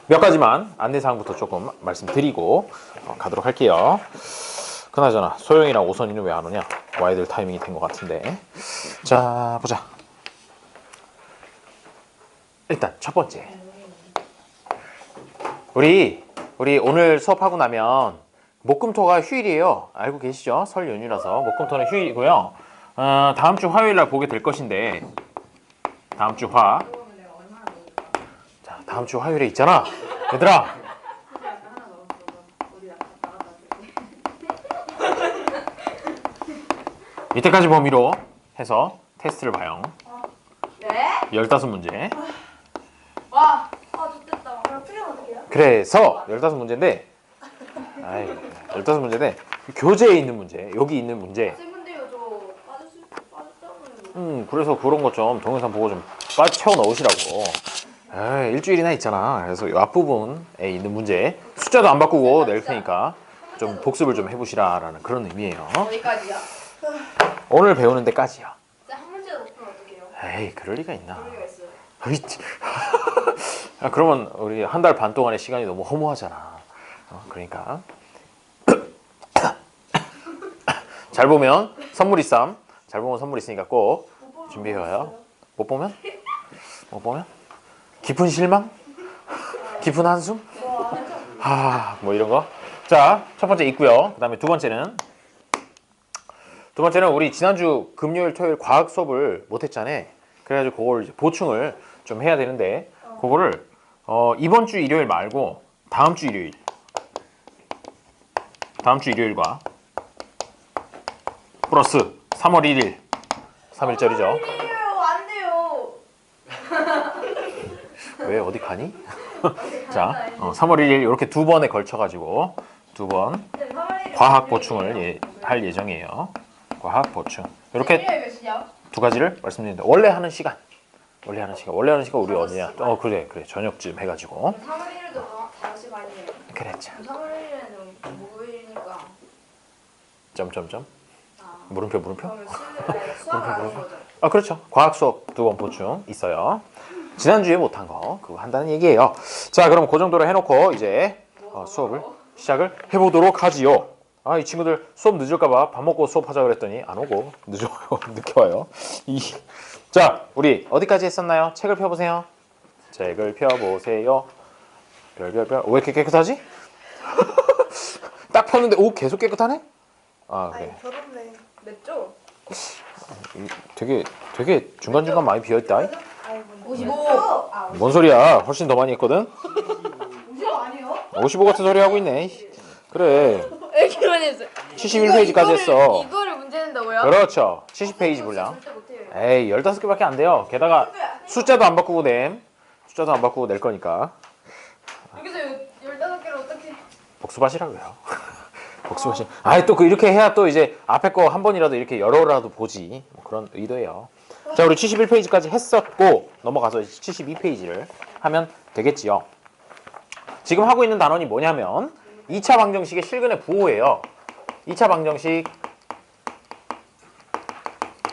몇 가지만 안내사항부터 조금 말씀드리고 가도록 할게요. 그나저나 소영이랑 오선이는 왜 안 오냐? 와이들 타이밍이 된 것 같은데. 자, 보자. 일단 첫 번째, 우리 오늘 수업하고 나면 목금토가 휴일이에요. 알고 계시죠? 설 연휴라서 목금토는 휴일이고요. 다음 주 화요일 날 보게 될 것인데, 다음 주 자, 다음 주 화요일에 있잖아. 얘들아, 이때까지 범위로 해서 테스트를 봐요. 네? 15문제. 와, 좋겠다. 그럼 틀리면 어떡해요? 그래서 15문제인데, 15문제인데 교재에 있는 문제, 여기 있는 문제. 쌤인데요, 저 빠졌다고요. 그래서 그런 것 좀 동영상 보고 좀 채워 넣으시라고. 일주일이나 있잖아. 그래서 이 앞부분에 있는 문제 숫자도 안 바꾸고 낼 테니까 좀 복습을 좀 해보시라라는 그런 의미예요. 어디까지요? 오늘 배우는 데까지요. 쌤, 한 문제도 못 풀면 어떡해요? 에이, 그럴 리가 있나. 그럴 리가 있어요. 그러면 우리 한 달 반 동안의 시간이 너무 허무하잖아. 그러니까 잘 보면 선물 있삼. 잘 보면 선물 있으니까 꼭 준비해와요. 못 보면? 못 보면? 깊은 실망? 깊은 한숨? 뭐 이런 거. 자, 첫 번째 있고요. 그 다음에 두 번째는 우리 지난주 금요일, 토요일 과학 수업을 못했잖아. 그래가지고 그걸 이제 보충을 좀 해야 되는데, 그거를 이번 주 일요일 말고 다음 주 일요일과 플러스 3월 1일 3일절이죠. 안 돼요. 왜 어디 가니? 자, 3월 1일 이렇게 두 번에 걸쳐 가지고 두 번 과학 보충을 할 예정이에요. 과학 보충. 이렇게 몇 시요? 두 가지를 말씀드립니다. 원래 하는 시간 우리 어디냐? 그래 저녁쯤 해가지고. 3월 1일도 5시 반이에요. 그랬죠. 3월 1일에는 목요일이니까. 점점점. 물음표. 그러면 수학을 안 하는 거죠? 그렇죠. 과학 수업 두 번 보충 있어요. 지난주에 못한 거 그거 한다는 얘기예요. 자, 그럼 그 정도로 해놓고 이제 수업을 시작을 해보도록 하지요. 이 친구들 수업 늦을까봐 밥 먹고 수업하자 그랬더니 안 오고 늦어요. 늦게 와요. 자, 우리 어디까지 했었나요? 책을 펴보세요. 책을 펴보세요. 별별별. 왜 이렇게 깨끗하지? 딱 폈는데 계속 깨끗하네? 그래. 더럽네. 맵죠? 되게 중간중간 많이 비어있다. 55. 뭔 소리야? 훨씬 더 많이 했거든? 55 아니에요? 55 같은 소리 하고 있네. 그래. 이렇게 많이 했어요. 71페이지까지 했어. 이거를 문제 낸다고요? 그렇죠. 70페이지 분량. 절대 못해요. 에이, 15개밖에 안 돼요. 게다가 숫자도 안 바꾸고 낼 거니까 여기서 15개를 어떻게? 복습하시라고요. 복습하시. 또 이렇게 해야 또 이제 앞에 거 한 번이라도 이렇게 열어라도 보지. 뭐 그런 의도예요. 자, 우리 71페이지까지 했었고 넘어가서 72페이지를 하면 되겠지요. 지금 하고 있는 단원이 뭐냐면 2차 방정식의 실근의 부호예요. 2차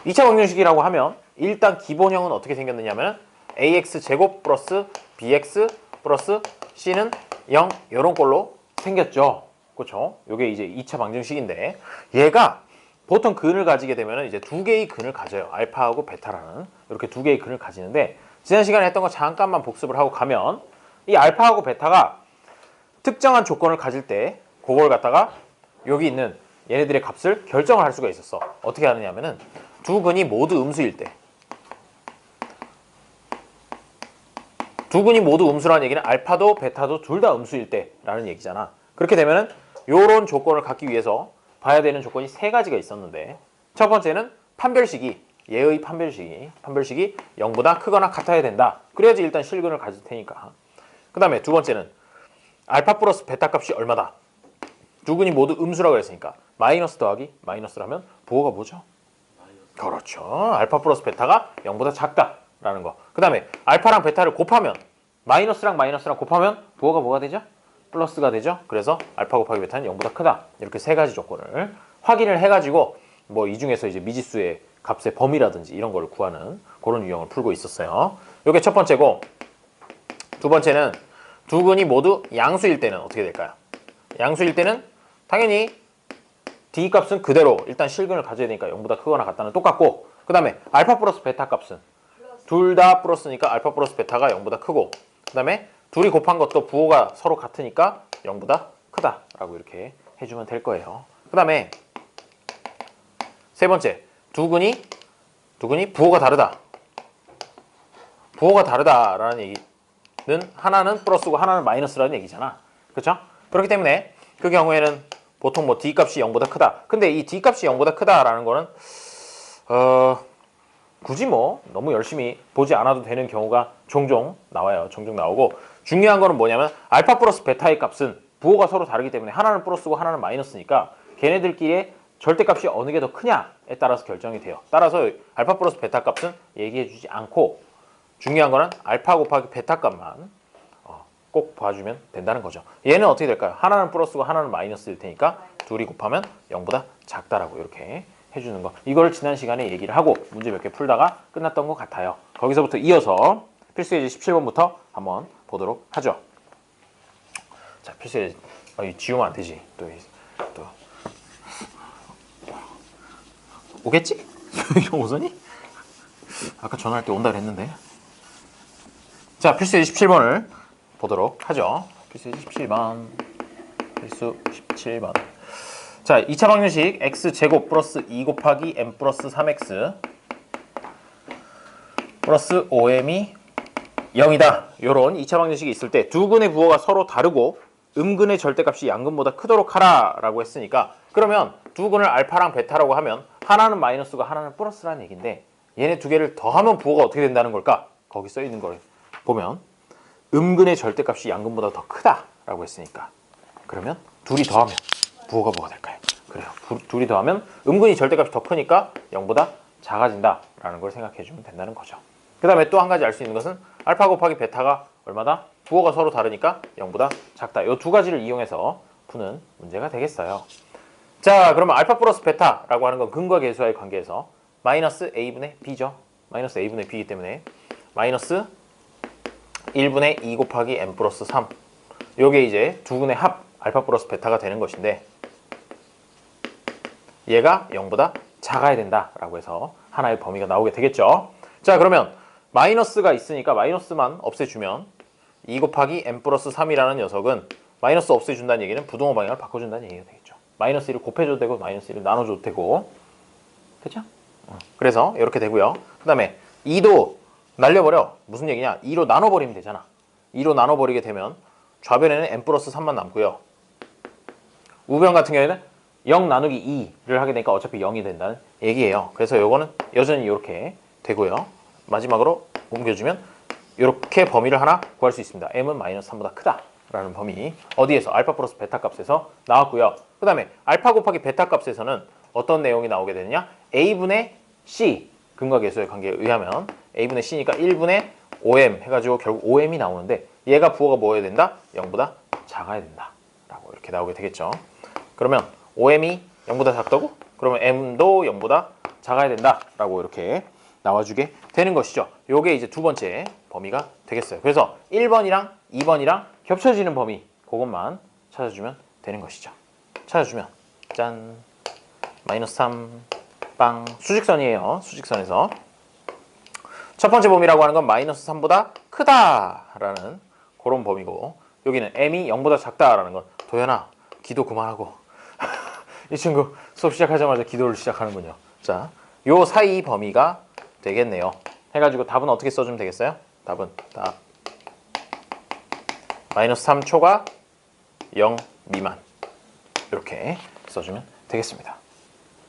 방정식이라고 하면 일단 기본형은 어떻게 생겼느냐면 ax제곱 플러스 bx 플러스 c는 0 이런 꼴로 생겼죠. 그렇죠? 이게 이제 2차 방정식인데, 얘가 보통 근을 가지게 되면 이제 두 개의 근을 가져요. 알파하고 베타라는 이렇게 두 개의 근을 가지는데, 지난 시간에 했던 거 잠깐만 복습을 하고 가면 이 알파하고 베타가 특정한 조건을 가질 때 그걸 갖다가 여기 있는 얘네들의 값을 결정을 할 수가 있었어. 어떻게 하느냐면은 두 근이 모두 음수일 때, 두 근이 모두 음수라는 얘기는 알파도 베타도 둘 다 음수일 때라는 얘기잖아. 그렇게 되면은 요런 조건을 갖기 위해서 봐야 되는 조건이 세 가지가 있었는데, 첫 번째는 얘의 판별식이 0보다 크거나 같아야 된다. 그래야지 일단 실근을 가질 테니까. 그 다음에 두 번째는 알파 플러스 베타 값이 얼마다. 두 근이 모두 음수라고 했으니까 마이너스 더하기 마이너스라면 부호가 뭐죠? 그렇죠. 알파 플러스 베타가 0보다 작다라는 거. 그 다음에 알파랑 베타를 곱하면 마이너스랑 곱하면 부호가 뭐가 되죠? 플러스가 되죠. 그래서 알파 곱하기 베타는 0보다 크다. 이렇게 세 가지 조건을 확인을 해가지고 뭐 이 중에서 이제 미지수의 값의 범위라든지 이런 걸 구하는 그런 유형을 풀고 있었어요. 이게 첫 번째고, 두 번째는 두 근이 모두 양수일 때는 어떻게 될까요? 양수일 때는 당연히 D 값은 그대로 일단 실근을 가져야 되니까 0보다 크거나 같다는 똑같고, 그 다음에 알파 플러스 베타 값은 둘 다 플러스니까 알파 플러스 베타가 0보다 크고, 그 다음에 둘이 곱한 것도 부호가 서로 같으니까 0보다 크다라고 이렇게 해주면 될 거예요. 그 다음에 세 번째, 두 근이 부호가 다르다. 부호가 다르다라는 얘기는 하나는 플러스고 하나는 마이너스라는 얘기잖아. 그렇죠? 그렇기 때문에 그 경우에는 보통 뭐 D 값이 0보다 크다. 근데 이 D 값이 0보다 크다라는 거는 굳이 뭐 너무 열심히 보지 않아도 되는 경우가 종종 나와요. 종종 나오고, 중요한 거는 뭐냐면 알파 플러스 베타의 값은 부호가 서로 다르기 때문에 하나는 플러스고 하나는 마이너스니까 걔네들끼리의 절대값이 어느 게 더 크냐에 따라서 결정이 돼요. 따라서 알파 플러스 베타 값은 얘기해 주지 않고, 중요한 거는 알파 곱하기 베타 값만 꼭 봐주면 된다는 거죠. 얘는 어떻게 될까요? 하나는 플러스고 하나는 마이너스일 테니까 둘이 곱하면 0보다 작다라고 이렇게 해주는 거. 이걸 지난 시간에 얘기를 하고 문제 몇 개 풀다가 끝났던 것 같아요. 거기서부터 이어서 필수 예제 17번부터 한번 보도록 하죠. 자, 필수 예제 지우면 안 되지. 또 오겠지? 오선이? 아까 전화할 때 온다 그랬는데. 자, 필수 예제 17번을 보도록 하죠. 필수 예제 17번. 필수 17번. 자, 2차 방정식 x제곱 플러스 2 곱하기 m 플러스 3x 플러스 5m이 0이다. 요런 2차 방정식이 있을 때 두 근의 부호가 서로 다르고 음근의 절대값이 양근보다 크도록 하라 라고 했으니까, 그러면 두 근을 알파랑 베타라고 하면 하나는 마이너스고 하나는 플러스라는 얘기인데, 얘네 두 개를 더하면 부호가 어떻게 된다는 걸까? 거기 써 있는 걸 보면 음근의 절대값이 양근보다 더 크다라고 했으니까, 그러면 둘이 더하면 부호가 뭐가 될까요? 그래요. 둘이 더하면 음근이 절대값이 더 크니까 0보다 작아진다라는 걸 생각해 주면 된다는 거죠. 그 다음에 또 한 가지 알 수 있는 것은 알파 곱하기 베타가 얼마다? 부호가 서로 다르니까 0보다 작다. 이 두 가지를 이용해서 푸는 문제가 되겠어요. 자, 그러면 알파 플러스 베타라고 하는 건 근과 계수와의 관계에서 마이너스 a분의 b죠. 마이너스 a분의 b이기 때문에 마이너스 1분의 2 곱하기 m 플러스 3. 요게 이제 두 근의 합 알파 플러스 베타가 되는 것인데, 얘가 0보다 작아야 된다라고 해서 하나의 범위가 나오게 되겠죠. 자, 그러면 마이너스가 있으니까 마이너스만 없애주면 2 곱하기 m 플러스 3이라는 녀석은 마이너스 없애준다는 얘기는 부동호 방향을 바꿔준다는 얘기가 되겠죠. 마이너스 1을 곱해줘도 되고 마이너스 1을 나눠줘도 되고, 그렇죠? 그래서 이렇게 되고요. 그 다음에 2도 날려버려. 무슨 얘기냐? 2로 나눠버리면 되잖아. 2로 나눠버리게 되면 좌변에는 m 플러스 3만 남고요. 우변 같은 경우에는 0 나누기 2를 하게 되니까 어차피 0이 된다는 얘기예요. 그래서 요거는 여전히 이렇게 되고요. 마지막으로 옮겨주면 이렇게 범위를 하나 구할 수 있습니다. m은 마이너스 3보다 크다라는 범위. 어디에서? 알파 플러스 베타 값에서 나왔고요. 그 다음에 알파 곱하기 베타 값에서는 어떤 내용이 나오게 되느냐? a분의 c, 근과 계수의 관계에 의하면 a분의 c니까 1분의 5m 해가지고 결국 5m이 나오는데, 얘가 부호가 뭐여야 된다? 0보다 작아야 된다 라고 이렇게 나오게 되겠죠. 그러면 5m이 0보다 작다고? 그러면 m도 0보다 작아야 된다라고 이렇게 나와주게 되는 것이죠. 요게 이제 두 번째 범위가 되겠어요. 그래서 1번이랑 2번이랑 겹쳐지는 범위, 그것만 찾아주면 되는 것이죠. 찾아주면 짠, 마이너스 3, 빵, 수직선이에요. 수직선에서 첫 번째 범위라고 하는 건 마이너스 3보다 크다라는 그런 범위고, 여기는 m이 0보다 작다라는 건, 도현아 기도 그만하고 이 친구 수업 시작하자마자 기도를 시작하는군요. 자, 요 사이 범위가 되겠네요. 해가지고 답은 어떻게 써주면 되겠어요? 답은 답 마이너스 3초가 0 미만, 이렇게 써주면 되겠습니다.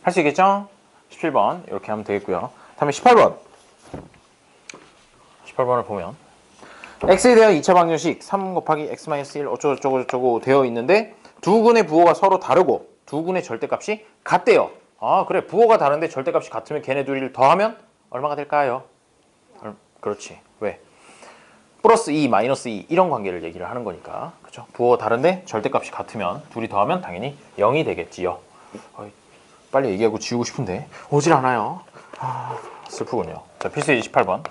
할 수 있겠죠? 17번 이렇게 하면 되겠고요. 다음에 18번 18번을 보면 x에 대한 2차 방정식 3 곱하기 x-1 어쩌고저쩌고 되어 있는데, 두 근의 부호가 서로 다르고 두 근의 절대값이 같대요. 아, 그래, 부호가 다른데 절대값이 같으면 걔네 둘이를 더하면 얼마가 될까요? 그렇지. 왜? 플러스 2, 마이너스 2 이런 관계를 얘기를 하는 거니까. 그렇죠? 부호가 다른데 절대값이 같으면 둘이 더하면 당연히 0이 되겠지요. 빨리 얘기하고 지우고 싶은데 오질 않아요. 아, 슬프군요. 자, 필수 28번.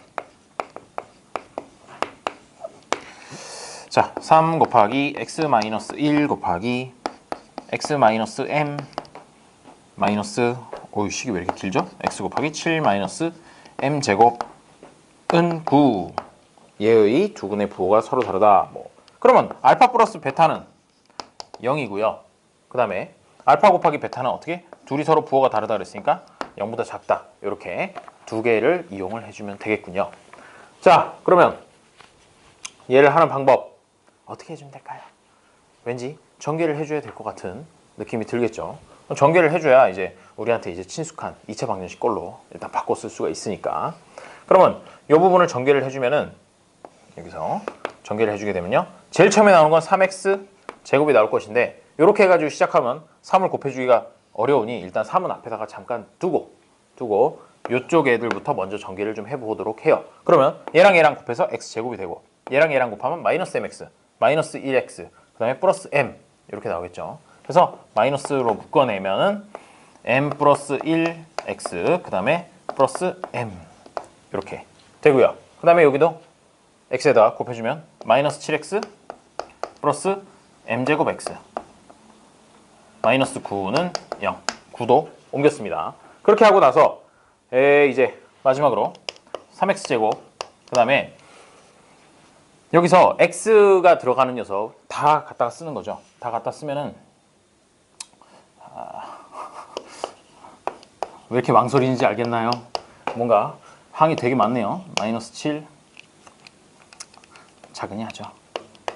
자, 3 곱하기 x-1 곱하기 x-m 마이너스, 오이 식이 왜 이렇게 길죠? x 곱하기 7 마이너스 m 제곱은 9. 얘의 두근의 부호가 서로 다르다. 뭐 그러면 알파 플러스 베타는 0이고요. 그 다음에 알파 곱하기 베타는 어떻게? 둘이 서로 부호가 다르다 그랬으니까 0보다 작다. 이렇게 두 개를 이용을 해주면 되겠군요. 자, 그러면 얘를 하는 방법 어떻게 해주면 될까요? 왠지 전개를 해줘야 될 것 같은 느낌이 들겠죠. 전개를 해줘야 이제 우리한테 이제 친숙한 2차 방정식 걸로 일단 바꿔 쓸 수가 있으니까. 그러면 이 부분을 전개를 해주면은 여기서 전개를 해주게 되면요. 제일 처음에 나오는 건 3x 제곱이 나올 것인데 이렇게 해가지고 시작하면 3을 곱해주기가 어려우니 일단 3은 앞에다가 잠깐 두고 이쪽 애들부터 먼저 전개를 좀 해보도록 해요. 그러면 얘랑 얘랑 곱해서 x제곱이 되고 얘랑 얘랑 곱하면 마이너스 mx, 마이너스 1x, 그 다음에 플러스 m 이렇게 나오겠죠. 그래서 마이너스로 묶어내면은 m 플러스 1x, 그 다음에 플러스 m 이렇게 되고요. 그 다음에 여기도 x에다가 곱해주면 마이너스 7x 플러스 m제곱 x 마이너스 9는 0, 9도 옮겼습니다. 그렇게 하고 나서 이제 마지막으로 3x제곱, 그 다음에 여기서 x가 들어가는 녀석 다 갖다가 쓰는 거죠. 다 갖다 쓰면은 왜 이렇게 망설이는지 알겠나요? 뭔가 항이 되게 많네요. 마이너스 7 작은이 하죠.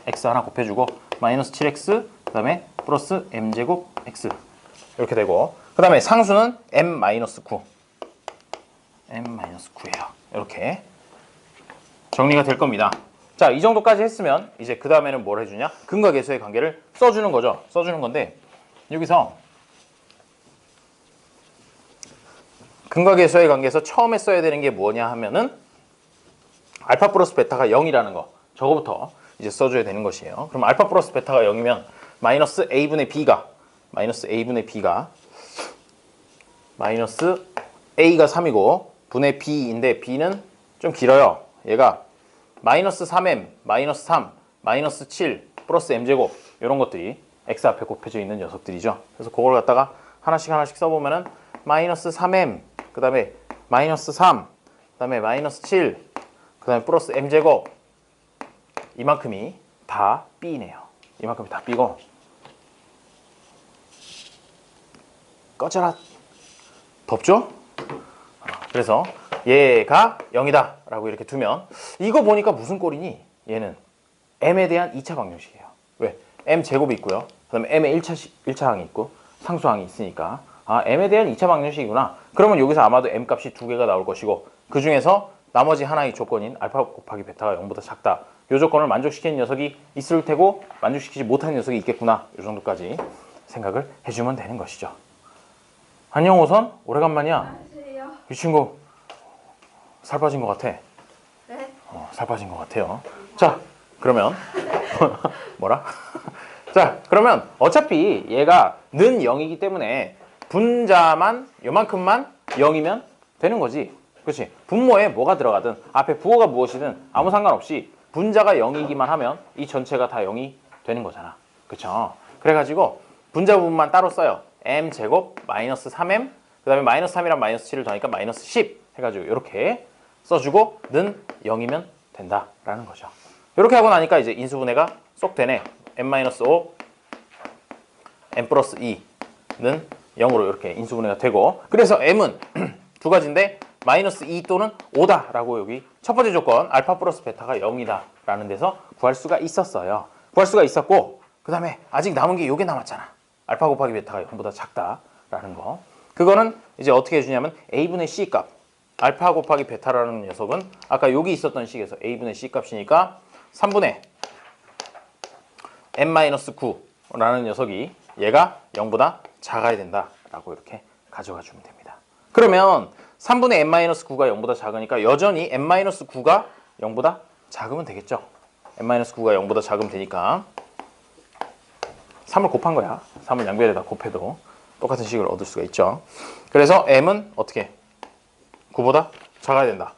x 하나 곱해주고 마이너스 7x 그 다음에 플러스 m제곱 x 이렇게 되고 그 다음에 상수는 m-9 m-9예요. 이렇게 정리가 될 겁니다. 자, 이 정도까지 했으면 이제 그 다음에는 뭘 해주냐? 근과 계수의 관계를 써주는 거죠. 써주는 건데 여기서 근과 계수의 관계에서 처음에 써야 되는 게 뭐냐 하면은 알파 플러스 베타가 0이라는 거 저거부터 이제 써줘야 되는 것이에요. 그럼 알파 플러스 베타가 0이면 마이너스 a분의 b가 마이너스 a가 3이고 분의 b인데 b는 좀 길어요. 얘가 마이너스 3m, 마이너스 3, 마이너스 7, 플러스 m제곱 이런 것들이 x 앞에 곱해져 있는 녀석들이죠. 그래서 그걸 갖다가 하나씩 써보면은 마이너스 3m, 그 다음에 마이너스 3, 그 다음에 마이너스 7, 그 다음에 플러스 m제곱 이만큼이 다 b네요. 이만큼이 다 b고 꺼져라. 덥죠? 그래서 얘가 0이다 라고 이렇게 두면 이거 보니까 무슨 꼴이니? 얘는 m에 대한 2차 방정식이에요. 왜? m 제곱이 있고요. 그 다음에 m의 1차항이 있고 상수항이 있으니까 아, m에 대한 2차 방정식이구나. 그러면 여기서 아마도 m 값이 두 개가 나올 것이고 그 중에서 나머지 하나의 조건인 알파 곱하기 베타가 0보다 작다. 이 조건을 만족시키는 녀석이 있을 테고 만족시키지 못하는 녀석이 있겠구나. 이 정도까지 생각을 해주면 되는 것이죠. 안녕 오선? 오래간만이야. 안녕하세요. 이 친구 살 빠진 것 같아. 네. 살 빠진 것 같아요. 자, 그러면 뭐라? 자, 그러면 어차피 얘가 는 0이기 때문에 분자만 요만큼만 0이면 되는 거지. 그렇지? 분모에 뭐가 들어가든 앞에 부호가 무엇이든 아무 상관없이 분자가 0이기만 하면 이 전체가 다 0이 되는 거잖아. 그쵸? 그래가지고 분자 부분만 따로 써요. m제곱 마이너스 3m 그 다음에 마이너스 3이랑 마이너스 7을 더하니까 마이너스 10 해가지고 이렇게 써주고 는 0이면 된다라는 거죠. 이렇게 하고 나니까 이제 인수분해가 쏙 되네. m-5 m 플러스 2는 0으로 이렇게 인수분해가 되고 그래서 m은 두 가지인데 마이너스 2 또는 5다 라고 여기 첫 번째 조건 알파 플러스 베타가 0이다 라는 데서 구할 수가 있었어요. 구할 수가 있었고 그 다음에 아직 남은 게 요게 남았잖아. 알파 곱하기 베타가 0보다 작다라는 거. 그거는 이제 어떻게 해주냐면 a분의 c 값 알파 곱하기 베타라는 녀석은 아까 여기 있었던 식에서 a분의 c 값이니까 3분의 m-9라는 녀석이 얘가 0보다 작아야 된다라고 이렇게 가져가 주면 됩니다. 그러면 3분의 m-9가 0보다 작으니까 여전히 m-9가 0보다 작으면 되겠죠. m-9가 0보다 작으면 되니까 3을 곱한 거야. 3을 양변에다 곱해도 똑같은 식을 얻을 수가 있죠. 그래서 m은 어떻게? 9보다 작아야 된다.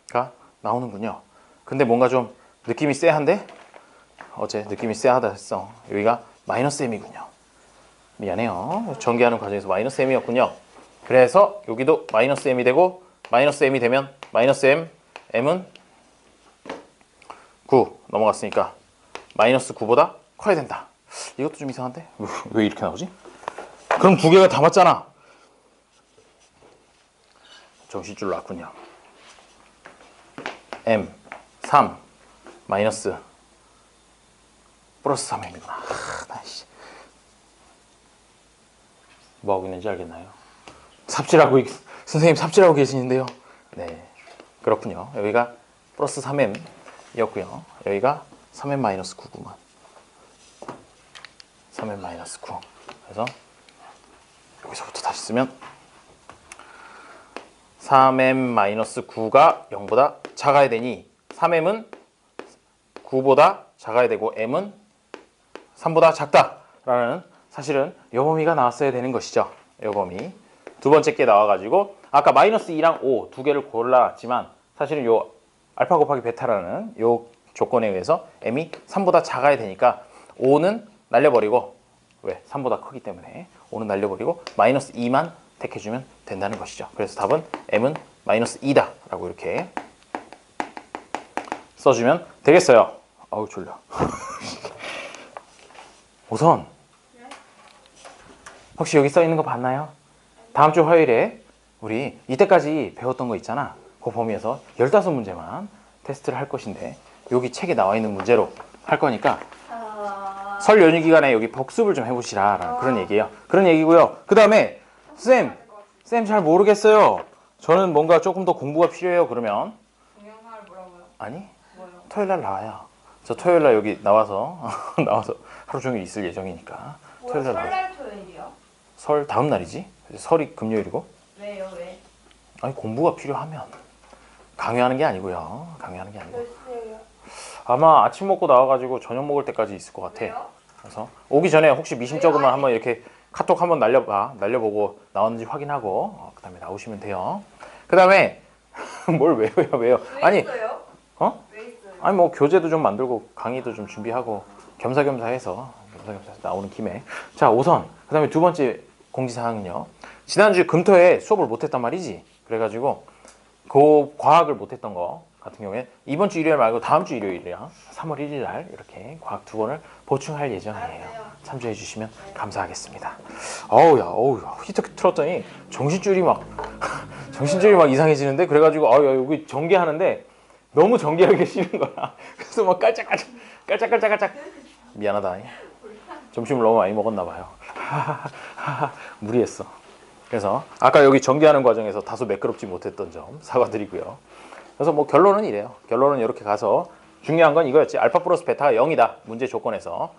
가 나오는군요. 근데 뭔가 좀 느낌이 쎄한데? 어제 느낌이 쎄하다 했어. 여기가 마이너스 m이군요. 미안해요. 전개하는 과정에서 마이너스 m이었군요. 그래서 여기도 마이너스 m이 되고 마이너스 m이 되면 마이너스 m, m은 9 넘어갔으니까 마이너스 9보다 커야 된다. 이것도 좀 이상한데? 왜 이렇게 나오지? 그럼 두 개가 다 맞잖아. 정신줄 났군요. m 3 마이너스 플러스 3m이구나. 나이씨. 뭐 하고 있는지 알겠나요? 삽질하고 선생님 삽질하고 계시는데요. 네, 그렇군요. 여기가 플러스 3m이었고요. 여기가 3m 마이너스 9구만. 3m 마이너스 9. 그래서 여기서부터 다시 쓰면 3m 마이너스 9가 0보다 작아야 되니 3m은 9보다 작아야 되고 m은 3보다 작다라는 사실은 요 범위가 나왔어야 되는 것이죠. 요 범위. 두 번째 게 나와가지고 아까 마이너스 2랑 5 두 개를 골라놨지만 사실은 요 알파 곱하기 베타라는 요 조건에 의해서 m이 3보다 작아야 되니까 5는 날려버리고 왜? 3보다 크기 때문에 5는 날려버리고 마이너스 2만 택해주면 된다는 것이죠. 그래서 답은 m은 마이너스 2다 라고 이렇게 써주면 되겠어요. 아우 졸려. 우선 혹시 여기 써있는 거 봤나요? 다음 주 화요일에 우리 이때까지 배웠던 거 있잖아. 그 범위에서 15문제만 테스트를 할 것인데 여기 책에 나와 있는 문제로 할 거니까 설 연휴 기간에 여기 복습을 좀 해보시라 라는 그런 얘기예요. 그런 얘기고요. 그 다음에 쌤 잘 모르겠어요. 저는 뭔가 조금 더 공부가 필요해요. 그러면 동영상을 뭐라고요? 아니 뭐요? 토요일 날 나와요. 저 토요일 날 여기 나와서 하루 종일 있을 예정이니까 토요일 날 나와요. 설날 토요일이요? 설 다음 날이지. 설이 금요일이고. 왜요? 왜? 아니 공부가 필요하면 강요하는 게 아니고요. 강요하는 게 아니고 몇 시에요? 아마 아침 먹고 나와가지고 저녁 먹을 때까지 있을 것 같아. 왜요? 그래서 오기 전에 혹시 미심 적으면 한번 이렇게 카톡 한번 날려보고 나왔는지 확인하고 그 다음에 나오시면 돼요. 그 다음에 뭘 왜요? 왜 아니 있어요? 어? 왜 있어요? 아니 뭐 교재도 좀 만들고 강의도 좀 준비하고 겸사겸사해서 나오는 김에 자 우선 그 다음에 두 번째 공지사항은요. 지난주 금토에 수업을 못했단 말이지. 그래가지고 그 과학을 못했던 거 같은 경우에 이번 주 일요일 말고 다음 주 일요일이랑 3월 1일 날 이렇게 과학 두 번을 보충할 예정이에요. 참조해 주시면 감사하겠습니다. 어우 히터 틀었더니 정신줄이 막 이상해지는데 그래가지고 여기 전개하는데 너무 전개하기 싫은 거야. 그래서 막 깔짝깔짝 미안하다. 점심을 너무 많이 먹었나 봐요. 무리했어. 그래서 아까 여기 전개하는 과정에서 다소 매끄럽지 못했던 점 사과드리고요. 그래서 뭐 결론은 이래요. 결론은 이렇게 가서 중요한 건 이거였지. 알파 플러스 베타가 0이다. 문제 조건에서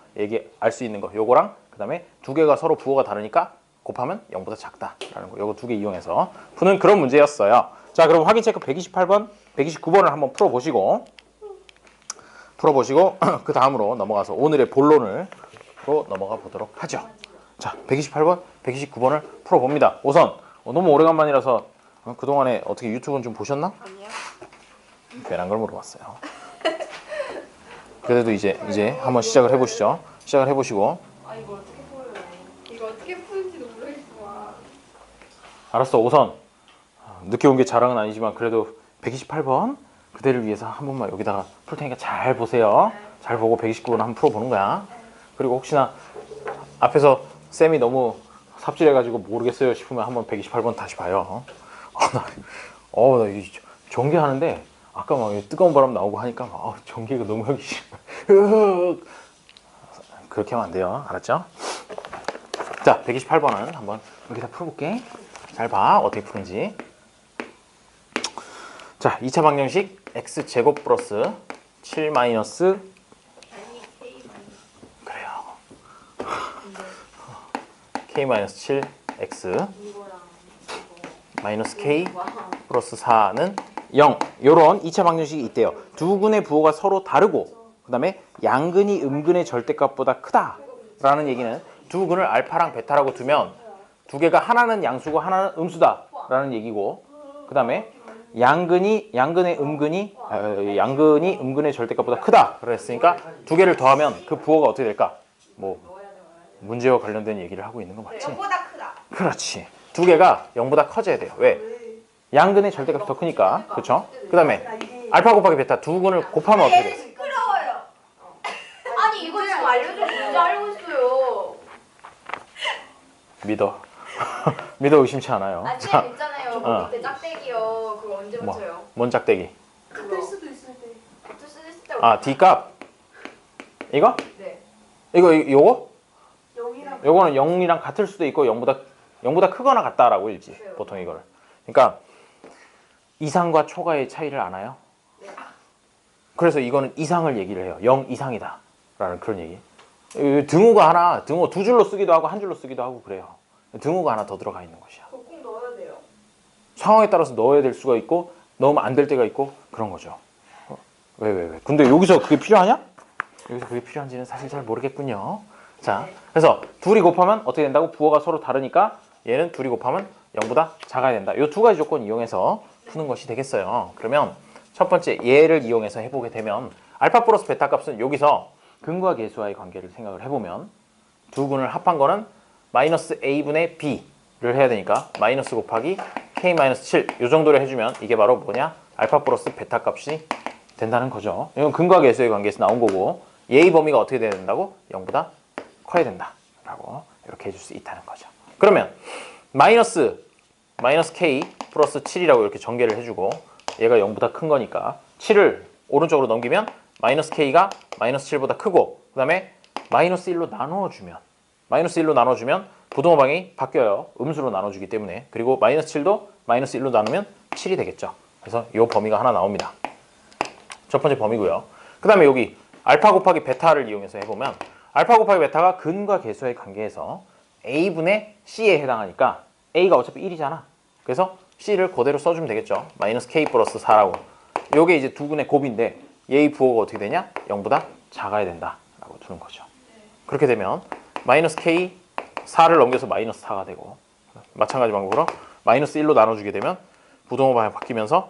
알 수 있는 거. 요거랑 그 다음에 두 개가 서로 부호가 다르니까 곱하면 0보다 작다라는 거. 요거 두 개 이용해서 푸는 그런 문제였어요. 자, 그럼 확인 체크 128번, 129번을 한번 풀어보시고 그 다음으로 넘어가서 오늘의 본론으로 넘어가 보도록 하죠. 자, 128번, 129번을 풀어봅니다. 우선 너무 오래간만이라서 그동안에 어떻게 유튜브는 좀 보셨나? 아니요. 괜한 걸 물어봤어요. 그래도 이제 한번 시작을 해보시죠. 시작을 해보시고 아 이거 어떻게 보여요? 이거 어떻게 푸는지도 모르겠구만. 알았어. 우선 늦게 온 게 자랑은 아니지만 그래도 128번 그대를 위해서 한 번만 여기다가 풀 테니까 잘 보세요. 잘 보고 129번 한번 풀어보는 거야. 그리고 혹시나 앞에서 쌤이 너무 삽질해가지고 모르겠어요 싶으면 한번 128번 다시 봐요. 나 전개하는데 아까 막 뜨거운 바람 나오고 하니까 막 전개가 너무 하기 싫어. 그렇게 하면 안 돼요. 알았죠? 자, 128번은 한번 여기다 풀어볼게. 잘 봐. 어떻게 푸는지. 자, 2차 방정식 x제곱 플러스 7 마이너스 그래요. k 마이너스 7 x 마이너스 k 플러스 4는 0. 요런 2차 방정식이 있대요. 두 근의 부호가 서로 다르고 그 다음에 양근이 음근의 절대값보다 크다라는 얘기는 두 근을 알파랑 베타라고 두면 두 개가 하나는 양수고 하나는 음수다라는 얘기고 그 다음에 양근의 음근의 절대값보다 크다 그랬으니까 두 개를 더하면 그 부호가 어떻게 될까? 뭐 문제와 관련된 얘기를 하고 있는 거 맞지? 0보다 크다. 그렇지. 두 개가 0보다 커져야 돼요. 왜? 양근의 절대값이 더 크니까. 그렇죠? 그 다음에 알파 곱하기 베타 두 근을 곱하면 어떻게 돼? 시끄러워요. 아니 이거 지금 알려줄 문제 알고 있어요. 믿어. 믿어 의심치 않아요. 아 자, 쌤 있잖아요. 어. 밑에 짝대기요. 그거 언제 맞춰요? 뭔 짝대기? 같을 수도 있을 때. 같을 수도 있을 때. 아, D값. 이거? 네. 요거? 0이랑. 요거는 0이랑 같을 수도 있고 0보다 크거나 같다라고 읽지. 그래요. 보통 이거를. 그러니까 이상과 초과의 차이를 아나요? 네. 그래서 이거는 이상을 얘기를 해요. 0 이상이다. 라는 그런 얘기. 등호가 하나, 등호 두 줄로 쓰기도 하고 한 줄로 쓰기도 하고 그래요. 등호가 하나 더 들어가 있는 것이야. 꼭 넣어야 돼요. 상황에 따라서 넣어야 될 수가 있고 넣으면 안 될 때가 있고 그런 거죠. 왜? 근데 여기서 그게 필요하냐? 여기서 그게 필요한지는 사실 잘 모르겠군요. 자, 그래서 둘이 곱하면 어떻게 된다고? 부호가 서로 다르니까 얘는 둘이 곱하면 0보다 작아야 된다. 이 두 가지 조건 이용해서 푸는 것이 되겠어요. 그러면 첫 번째 얘를 이용해서 해보게 되면 알파 플러스 베타 값은 여기서 근과 계수와의 관계를 생각을 해보면 두 근을 합한 거는 마이너스 a분의 b를 해야 되니까 마이너스 곱하기 k 마이너스 7 이 정도를 해주면 이게 바로 뭐냐? 알파 플러스 베타 값이 된다는 거죠. 이건 근과 계수의 관계에서 나온 거고 얘의 범위가 어떻게 돼야 된다고? 0보다 커야 된다라고 이렇게 해줄 수 있다는 거죠. 그러면 마이너스 k 플러스 7이라고 이렇게 전개를 해주고 얘가 0보다 큰 거니까 7을 오른쪽으로 넘기면 마이너스 k가 마이너스 7보다 크고 그 다음에 마이너스 1로 나눠주면 부동호 방이 바뀌어요. 음수로 나눠주기 때문에. 그리고 마이너스 7도 마이너스 1로 나누면 7이 되겠죠. 그래서 이 범위가 하나 나옵니다. 첫 번째 범위고요. 그 다음에 여기 알파 곱하기 베타를 이용해서 해보면 알파 곱하기 베타가 근과 계수의 관계에서 a분의 c에 해당하니까 a가 어차피 1이잖아. 그래서 c를 그대로 써주면 되겠죠. 마이너스 k 플러스 4라고. 요게 이제 두 근의 곱인데 얘의 부호가 어떻게 되냐? 0보다 작아야 된다라고 두는 거죠. 그렇게 되면 마이너스 k 4를 넘겨서 마이너스 4가 되고 마찬가지 방법으로 마이너스 1로 나눠주게 되면 부동호 방향 바뀌면서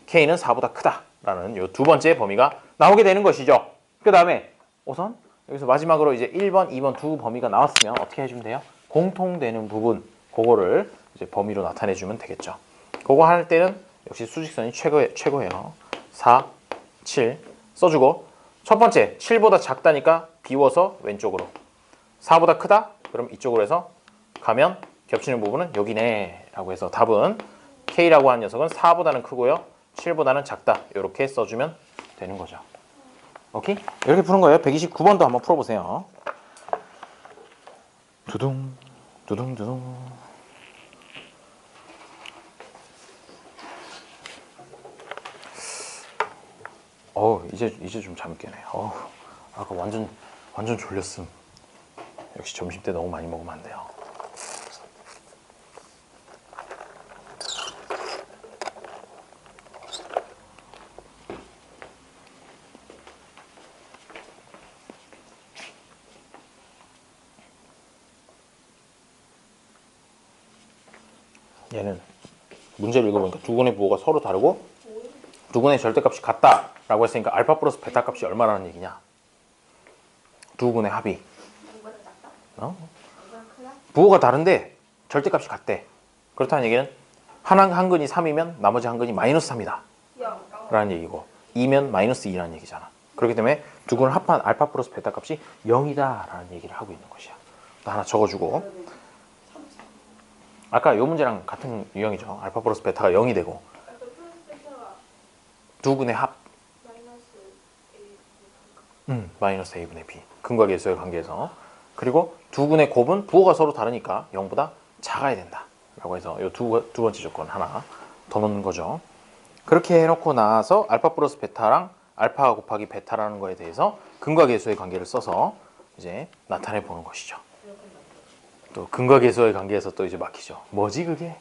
k는 4보다 크다라는 이 두 번째 범위가 나오게 되는 것이죠. 그 다음에 우선 여기서 마지막으로 이제 1번, 2번 두 범위가 나왔으면 어떻게 해주면 돼요? 공통되는 부분 그거를 이제 범위로 나타내주면 되겠죠. 그거 할 때는 역시 수직선이 최고예요. 4, 7 써주고 첫 번째 7보다 작다니까 비워서 왼쪽으로 4보다 크다? 그럼 이쪽으로 해서 가면 겹치는 부분은 여기네 라고 해서 답은 K라고 하는 녀석은 4보다는 크고요 7보다는 작다 이렇게 써주면 되는 거죠. 오케이? 이렇게 푸는 거예요. 129번도 한번 풀어보세요. 두둥 두둥 이제 좀 잠이 깨네. 아까 완전 졸렸음. 역시 점심 때 너무 많이 먹으면 안 돼요. 얘는 문제를 읽어보니까 두 근의 부호가 서로 다르고 두 근의 절대값이 같다라고 했으니까 알파 플러스 베타 값이 얼마라는 얘기냐? 두 근의 합이 부호가 다른데 절대값이 같대. 그렇다는 얘기는 한 근이 3이면 나머지 한 근이 마이너스 3이다 라는 얘기고 2면 마이너스 2라는 얘기잖아. 그렇기 때문에 두 근을 합한 알파 플러스 베타 값이 0이다 라는 얘기를 하고 있는 것이야. 또 하나 적어주고 아까 요 문제랑 같은 유형이죠. 알파 플러스 베타가 0이 되고 두 근의 합 마이너스 a분의 b 근과 계수의 관계에서 그리고 두 근의 곱은 부호가 서로 다르니까 0보다 작아야 된다 라고 해서 이 두 번째 조건 하나 더 넣는 거죠. 그렇게 해놓고 나서 알파 플러스 베타랑 알파 곱하기 베타라는 거에 대해서 근과 계수의 관계를 써서 이제 나타내 보는 것이죠. 또 근과 계수의 관계에서 또 이제 막히죠. 뭐지 그게?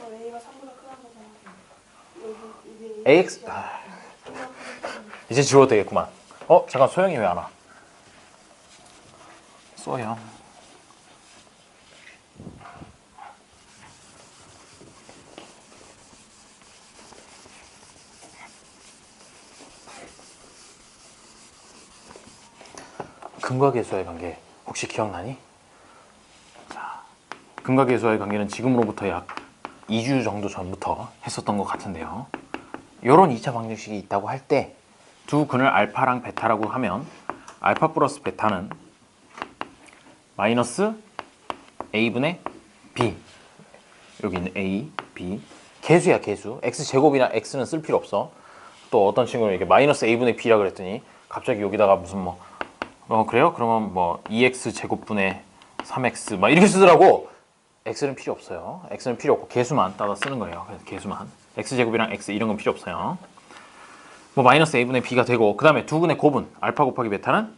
A가 3보다 크다는 거잖아. AX 이제 지워도 되겠구만. 잠깐 소영이 왜 안 와? 소영 근과계수와의 관계 혹시 기억나니? 자, 근과계수와의 관계는 지금으로부터 약 2주 정도 전부터 했었던 것 같은데요. 이런 2차 방정식이 있다고 할 때 두 근을 알파랑 베타라고 하면 알파 플러스 베타는 마이너스 a분의 b, 여기 있는 a, b, 계수야 계수. x제곱이나 x는 쓸 필요 없어. 또 어떤 친구는 이게 마이너스 a분의 b라 그랬더니 갑자기 여기다가 무슨 그래요? 그러면 2x 제곱분의 3x 막 이렇게 쓰더라고. x는 필요 없어요. x는 필요 없고 계수만 따라 쓰는 거예요. 그래서 계수만. x제곱이랑 x 이런 건 필요 없어요. 마이너스 a분의 b가 되고, 그 다음에 두 근의 곱은 알파 곱하기 베타는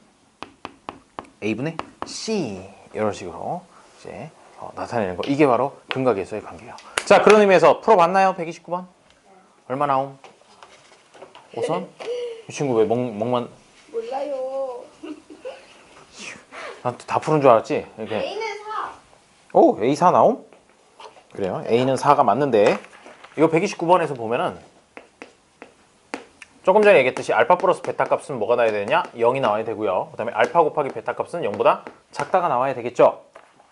a분의 c, 이런 식으로 이제 나타내는 거. 이게 바로 근과계수의 관계예요. 자, 그런 의미에서 풀어봤나요? 129번? 얼마 나옴? 5선? 이 친구 왜 멍만? 몰라요. 난 다 푸는 줄 알았지? 이렇게. A는 4. 오, A4 나옴? 그래요. A는 4가 맞는데, 이거 129번에서 보면은 조금 전에 얘기했듯이 알파 플러스 베타 값은 뭐가 나와야 되느냐? 0이 나와야 되고요. 그 다음에 알파 곱하기 베타 값은 0보다 작다가 나와야 되겠죠?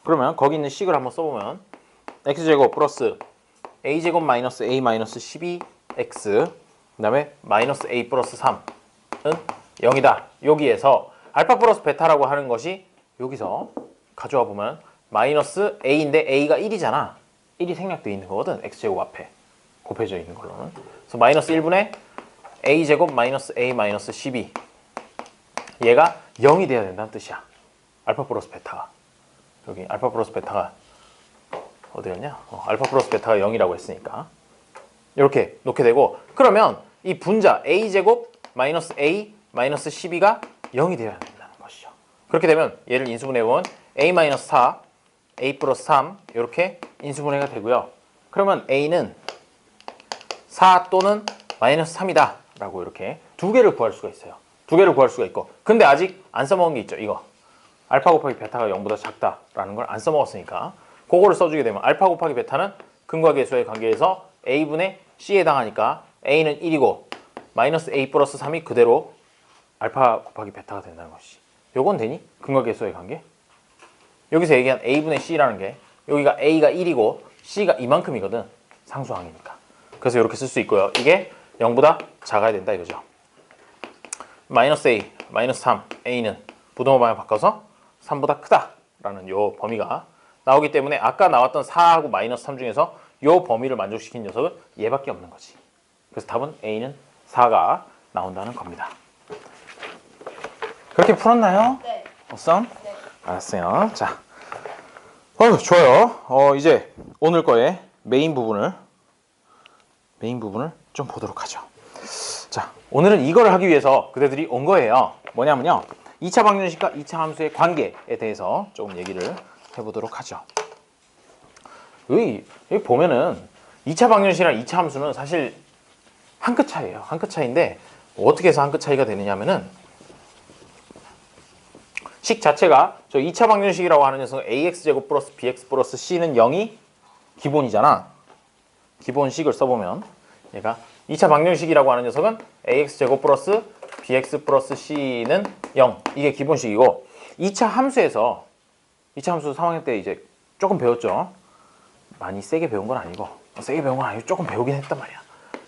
그러면 거기 있는 식을 한번 써보면 x제곱 플러스 a제곱 마이너스 a 마이너스 12x, 그 다음에 마이너스 a 플러스 3은 0이다. 여기에서 알파 플러스 베타라고 하는 것이 여기서 가져와 보면 마이너스 a인데 a가 1이잖아. 1이 생략되어 있는 거거든. x제곱 앞에 곱해져 있는 걸로는. 그래서 마이너스 1분의 a제곱 마이너스 a 마이너스 12, 얘가 0이 돼야 된다는 뜻이야. 알파 플러스 베타가. 여기 알파 플러스 베타가 어디였냐? 알파 플러스 베타가 0이라고 했으니까 이렇게 놓게 되고, 그러면 이 분자 a제곱 마이너스 a 마이너스 12가 0이 되어야 된다는 것이죠. 그렇게 되면 얘를 인수분해해보면 a 마이너스 4, a 플러스 3 이렇게 인수분해가 되고요. 그러면 a는 4 또는 마이너스 3이다 라고 이렇게 두 개를 구할 수가 있어요. 두 개를 구할 수가 있고, 근데 아직 안 써먹은 게 있죠. 이거 알파 곱하기 베타가 0보다 작다라는 걸 안 써먹었으니까 그거를 써주게 되면 알파 곱하기 베타는 근과계수의 관계에서 a분의 c에 해당하니까 a는 1이고 마이너스 a 플러스 3이 그대로 알파 곱하기 베타가 된다는 것이. 요건 되니? 근과계수의 관계? 여기서 얘기한 a분의 c라는 게 여기가 a가 1이고 c가 이만큼이거든. 상수항이니까. 그래서 이렇게 쓸 수 있고요. 이게 0보다 작아야 된다 이거죠. 마이너스 a, 마이너스 3, a는 부등호 방향 바꿔서 3보다 크다라는 요 범위가 나오기 때문에 아까 나왔던 4하고 마이너스 3 중에서 요 범위를 만족시킨 녀석은 얘밖에 없는 거지. 그래서 답은 a는 4가 나온다는 겁니다. 그렇게 풀었나요? 네. 어썸? 네. 알았어요. 자, 좋아요. 이제 오늘 거의 메인 부분을 좀 보도록 하죠. 자, 오늘은 이걸 하기 위해서 그대들이 온 거예요. 뭐냐면요, 2차 방정식과 2차 함수의 관계에 대해서 조금 얘기를 해보도록 하죠. 여기 보면은 2차 방정식이랑 2차 함수는 사실 한 끗 차이예요. 한 끗 차이인데 어떻게 해서 한 끗 차이가 되느냐면은 식 자체가 저 2차 방정식이라고 하는 녀석은 ax제곱 플러스 bx 플러스 c는 0이 기본이잖아. 기본식을 써보면 얘가 2차 방정식이라고 하는 녀석은 ax제곱 플러스 bx 플러스 c는 0, 이게 기본식이고, 2차 함수에서 2차 함수 3학년 때 이제 조금 배웠죠. 많이 세게 배운 건 아니고, 세게 배운 건 아니고 조금 배우긴 했단 말이야.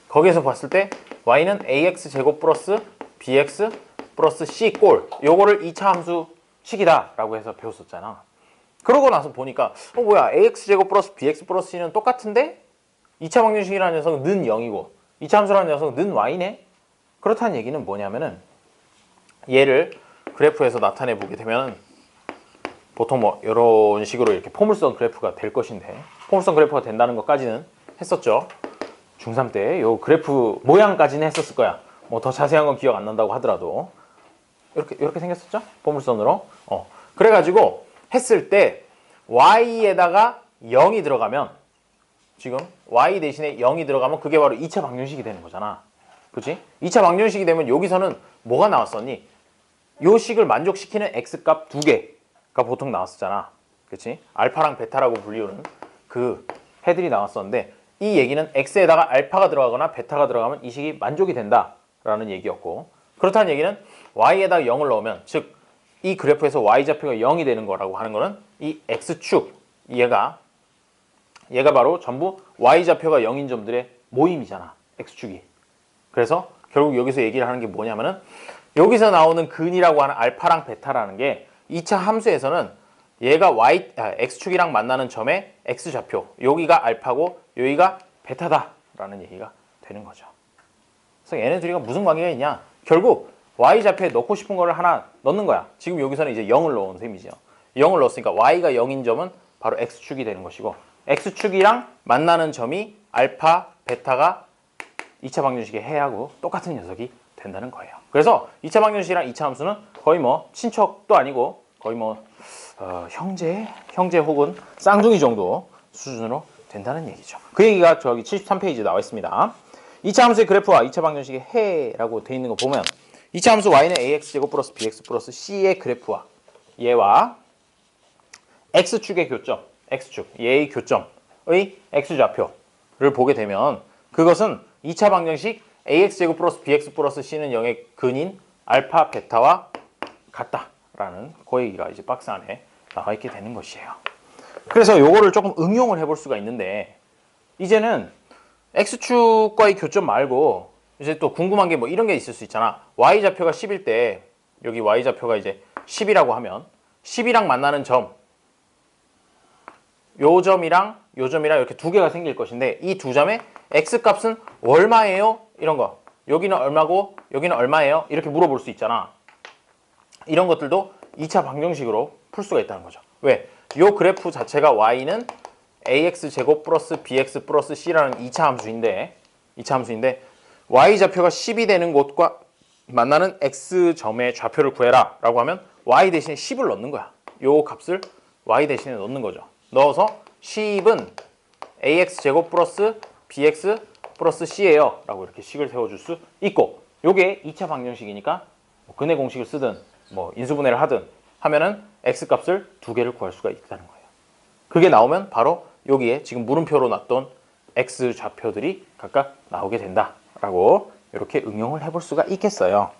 거기에서 봤을 때 y는 ax제곱 플러스 bx 플러스 c 꼴, 요거를 2차 함수 식이다 라고 해서 배웠었잖아. 그러고 나서 보니까 뭐야, ax제곱 플러스 bx 플러스 c는 똑같은데 2차 방정식이라는 녀석은 는 0이고 2차 함수라는 녀석은 는 y네? 그렇다는 얘기는 뭐냐면은 얘를 그래프에서 나타내 보게 되면 보통 이런 식으로 이렇게 포물선 그래프가 될 것인데, 포물선 그래프가 된다는 것까지는 했었죠. 중3 때 요 그래프 모양까지는 했었을 거야. 더 자세한 건 기억 안 난다고 하더라도 이렇게 생겼었죠? 포물선으로. 그래가지고 했을 때 y에다가 0이 들어가면, 지금 y 대신에 0이 들어가면 그게 바로 2차 방정식이 되는 거잖아. 그치? 2차 방정식이 되면 여기서는 뭐가 나왔었니? 요 식을 만족시키는 x값 두 개가 보통 나왔었잖아. 그치? 알파랑 베타라고 불리우는 그 해들이 나왔었는데, 이 얘기는 x에다가 알파가 들어가거나 베타가 들어가면 이 식이 만족이 된다라는 얘기였고, 그렇다는 얘기는 y에다가 0을 넣으면, 즉 이 그래프에서 y좌표가 0이 되는 거라고 하는 거는 이 x축, 얘가 바로 전부 y좌표가 0인 점들의 모임이잖아, x축이. 그래서 결국 여기서 얘기를 하는 게 뭐냐면은 여기서 나오는 근이라고 하는 알파랑 베타라는 게 2차 함수에서는 얘가 x축이랑 만나는 점의 x좌표, 여기가 알파고 여기가 베타다라는 얘기가 되는 거죠. 그래서 얘네 둘이가 무슨 관계가 있냐? 결국 y좌표에 넣고 싶은 거를 하나 넣는 거야. 지금 여기서는 이제 0을 넣은 셈이죠. 0을 넣었으니까 y가 0인 점은 바로 x축이 되는 것이고, x축이랑 만나는 점이 알파, 베타가 2차 방정식의 해하고 똑같은 녀석이 된다는 거예요. 그래서 2차 방정식이랑 2차 함수는 거의 뭐 친척도 아니고 거의 뭐 형제 혹은 쌍둥이 정도 수준으로 된다는 얘기죠. 그 얘기가 저기 73페이지에 나와 있습니다. 2차 함수의 그래프와 2차 방정식의 해라고 돼 있는 거 보면 2차 함수 y는 ax제곱 플러스 bx 플러스 c의 그래프와 얘와 x축의 교점, x축, 얘의 교점의 x좌표를 보게 되면 그것은 2차 방정식 ax제곱 플러스 bx 플러스 c는 0의 근인 알파, 베타와 같다라는 그 얘기가 이제 박스 안에 나와 있게 되는 것이에요. 그래서 요거를 조금 응용을 해볼 수가 있는데, 이제는 x축과의 교점 말고 이제 또 궁금한 게 뭐 이런 게 있을 수 있잖아. y좌표가 10일 때 여기 y좌표가 이제 10이라고 하면 10이랑 만나는 점, 요 점이랑 요 점이랑 이렇게 두 개가 생길 것인데 이 두 점의 x값은 얼마예요? 이런 거. 여기는 얼마고 여기는 얼마예요? 이렇게 물어볼 수 있잖아. 이런 것들도 2차 방정식으로 풀 수가 있다는 거죠. 왜? 요 그래프 자체가 y는 ax제곱 플러스 bx 플러스 c라는 2차 함수인데 y좌표가 10이 되는 곳과 만나는 x점의 좌표를 구해라 라고 하면 y 대신에 10을 넣는 거야. 요 값을 y 대신에 넣는 거죠. 넣어서 10은 ax제곱 플러스 bx 플러스 c예요 라고 이렇게 식을 세워줄 수 있고, 요게 2차 방정식이니까 뭐 근해 공식을 쓰든 뭐 인수분해를 하든 하면은 x값을 두 개를 구할 수가 있다는 거예요. 그게 나오면 바로 여기에 지금 물음표로 놨던 x좌표들이 각각 나오게 된다라고 이렇게 응용을 해볼 수가 있겠어요.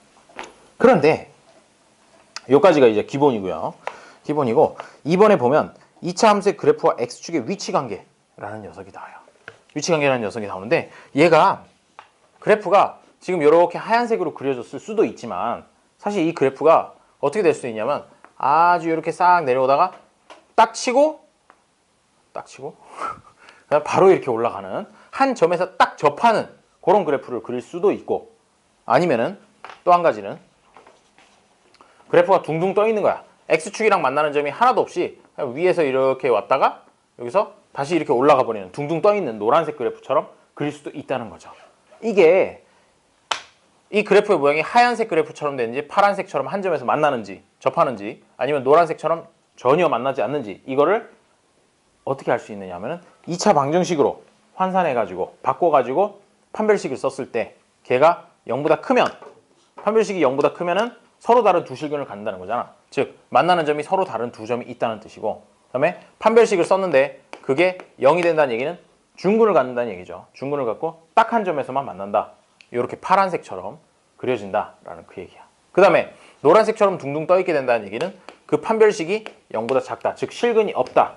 그런데 여기까지가 이제 기본이고요. 기본이고, 이번에 보면 2차 함수의 그래프와 x축의 위치관계라는 녀석이 나와요. 위치관계라는 녀석이 나오는데 얘가 그래프가 지금 이렇게 하얀색으로 그려졌을 수도 있지만 사실 이 그래프가 어떻게 될 수 있냐면 아주 이렇게 싹 내려오다가 딱 치고 그냥 바로 이렇게 올라가는 한 점에서 딱 접하는 그런 그래프를 그릴 수도 있고, 아니면은 또 한 가지는 그래프가 둥둥 떠 있는 거야. x축이랑 만나는 점이 하나도 없이 그냥 위에서 이렇게 왔다가 여기서 다시 이렇게 올라가 버리는 둥둥 떠 있는 노란색 그래프처럼 그릴 수도 있다는 거죠. 이게 이 그래프의 모양이 하얀색 그래프처럼 되는지 파란색처럼 한 점에서 만나는지 접하는지 아니면 노란색처럼 전혀 만나지 않는지, 이거를 어떻게 알 수 있느냐 하면은 2차 방정식으로 환산해가지고 바꿔가지고 판별식을 썼을 때 걔가 0보다 크면, 판별식이 0보다 크면은 서로 다른 두 실근을 갖는다는 거잖아. 즉 만나는 점이 서로 다른 두 점이 있다는 뜻이고, 그 다음에 판별식을 썼는데 그게 0이 된다는 얘기는 중근을 갖는다는 얘기죠. 중근을 갖고 딱 한 점에서만 만난다. 이렇게 파란색처럼 그려진다라는 그 얘기야. 그 다음에 노란색처럼 둥둥 떠있게 된다는 얘기는 그 판별식이 0보다 작다. 즉 실근이 없다.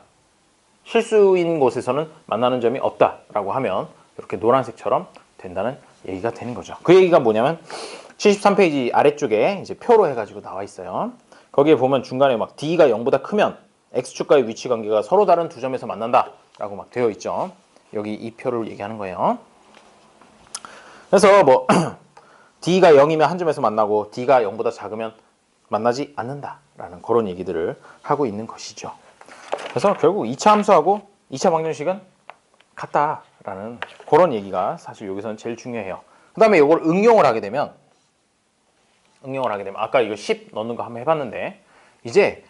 실수인 곳에서는 만나는 점이 없다라고 하면 이렇게 노란색처럼 된다는 얘기가 되는 거죠. 그 얘기가 뭐냐면 73페이지 아래쪽에 이제 표로 해가지고 나와 있어요. 거기에 보면 중간에 막 D가 0보다 크면 X축과의 위치 관계가 서로 다른 두 점에서 만난다라고 막 되어 있죠. 여기 이 표를 얘기하는 거예요. 그래서 뭐 D가 0이면 한 점에서 만나고 D가 0보다 작으면 만나지 않는다라는 그런 얘기들을 하고 있는 것이죠. 그래서 결국 2차 함수하고 2차 방정식은 같다라는 그런 얘기가 사실 여기서는 제일 중요해요. 그 다음에 이걸 응용을 하게 되면 아까 이거 10 넣는 거 한번 해봤는데, 이제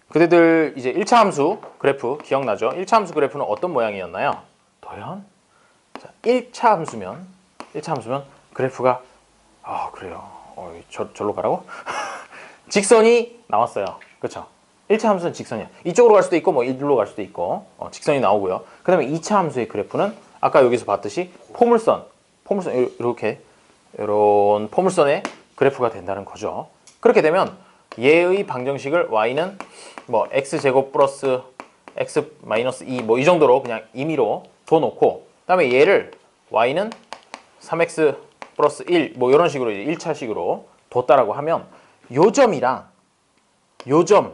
그대들 이제 1차 함수 그래프 기억나죠? 1차 함수 그래프는 어떤 모양이었나요? 도현? 자, 1차 함수면 그래프가 그래요. 절로 가라고? 직선이 나왔어요. 그렇죠? 1차 함수는 직선이야. 이쪽으로 갈 수도 있고 뭐 이리로 갈 수도 있고 직선이 나오고요. 그 다음에 2차 함수의 그래프는 아까 여기서 봤듯이 포물선 이렇게 이런 포물선의 그래프가 된다는 거죠. 그렇게 되면 얘의 방정식을 y는 뭐 x제곱 플러스 x 마이너스 2 뭐 이 정도로 그냥 임의로 둬놓고 그다음에 얘를 y는 3x 플러스 1 뭐 이런 식으로 이제 1차식으로 뒀다라고 하면 요 점이랑 요 점의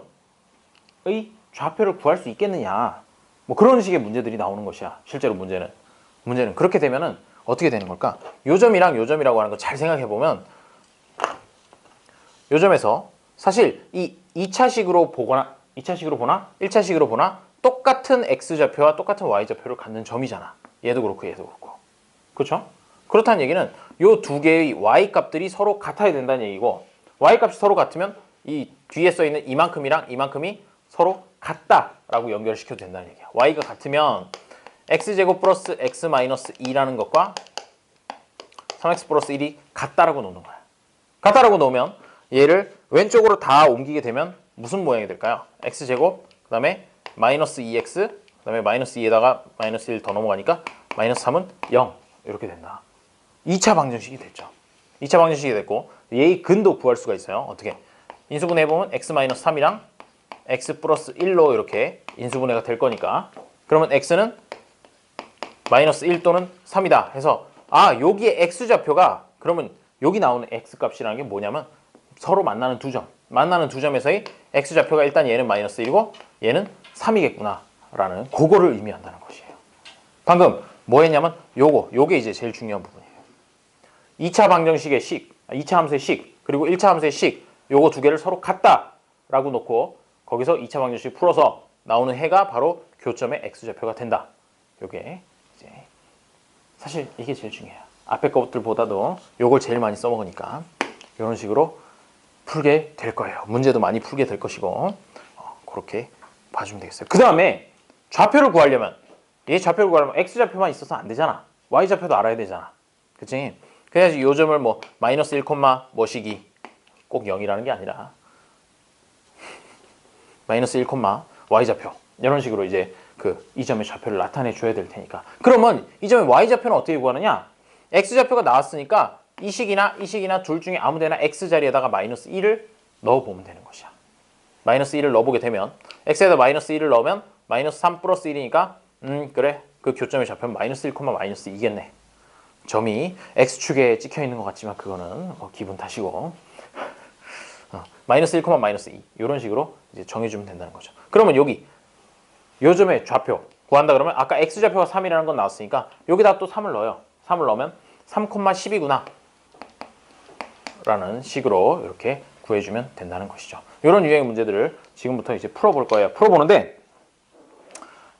좌표를 구할 수 있겠느냐 뭐 그런 식의 문제들이 나오는 것이야. 실제로 문제는 그렇게 되면은 어떻게 되는 걸까? 요 점이랑 요 점이라고 하는 거 잘 생각해 보면 요 점에서 사실 이 2차식으로 보거나 1차식으로 보나 똑같은 x좌표와 똑같은 y좌표를 갖는 점이잖아. 얘도 그렇고 얘도 그렇고. 그렇죠? 그렇다는 얘기는 요 두 개의 y 값들이 서로 같아야 된다는 얘기고 y 값이 서로 같으면 이 뒤에 써 있는 이만큼이랑 이만큼이 서로 같다라고 연결시켜도 된다는 얘기야. y가 같으면 x제곱 플러스 x 마이너스 2라는 것과 3x 플러스 1이 같다라고 놓는 거야. 같다라고 놓으면 얘를 왼쪽으로 다 옮기게 되면 무슨 모양이 될까요? x제곱 그 다음에 마이너스 2x 그 다음에 마이너스 2에다가 마이너스 1 더 넘어가니까 마이너스 3은 0 이렇게 된다. 2차 방정식이 됐죠. 2차 방정식이 됐고 얘의 근도 구할 수가 있어요. 어떻게? 인수분해 해보면 x 마이너스 3이랑 x 플러스 1로 이렇게 인수분해가 될 거니까 그러면 x는 마이너스 1 또는 3이다 해서 여기에 x좌표가 그러면 여기 나오는 x값이라는 게 뭐냐면 서로 만나는 두 점에서의 x좌표가 일단 얘는 마이너스 1이고 얘는 3이겠구나 라는 그거를 의미한다는 것이에요. 방금 뭐 했냐면 요게 이제 제일 중요한 부분이에요. 2차 방정식의 2차 함수의 식 그리고 1차 함수의 식 요거 두 개를 서로 같다라고 놓고 거기서 2차 방정식 풀어서 나오는 해가 바로 교점의 x좌표가 된다. 요게 이제 사실 이게 제일 중요해요. 앞에 것들보다도 요걸 제일 많이 써먹으니까 이런 식으로 풀게 될 거예요. 문제도 많이 풀게 될 것이고 그렇게 봐주면 되겠어요. 그 다음에 좌표를 구하려면 좌표를 구하려면 x좌표만 있어서 안 되잖아. y좌표도 알아야 되잖아. 그치? 그래야지 요 점을 뭐 마이너스 1, 뭐시기 꼭 0이라는 게 아니라 마이너스 1, y좌표 이런 식으로 이제 이 점의 좌표를 나타내 줘야 될 테니까. 그러면 이 점의 y좌표는 어떻게 구하느냐? x좌표가 나왔으니까 이 식이나 둘 중에 아무 데나 x 자리에다가 마이너스 1을 넣어보면 되는 것이야. 마이너스 1을 넣어보게 되면 x에다 마이너스 1을 넣으면 마이너스 3 플러스 1이니까 그래 그 교점의 좌표는 마이너스 1, 마이너스 2겠네. 점이 x축에 찍혀 있는 것 같지만 그거는 기분 탓이고 마이너스 1, 마이너스 2 이런 식으로 이제 정해주면 된다는 거죠. 그러면 여기 요 점의 좌표 구한다 그러면 아까 x좌표가 3이라는 건 나왔으니까 여기다 또 3을 넣어요. 3을 넣으면 3, 10이구나 라는 식으로 이렇게 구해주면 된다는 것이죠. 이런 유형의 문제들을 지금부터 이제 풀어볼 거예요. 풀어보는데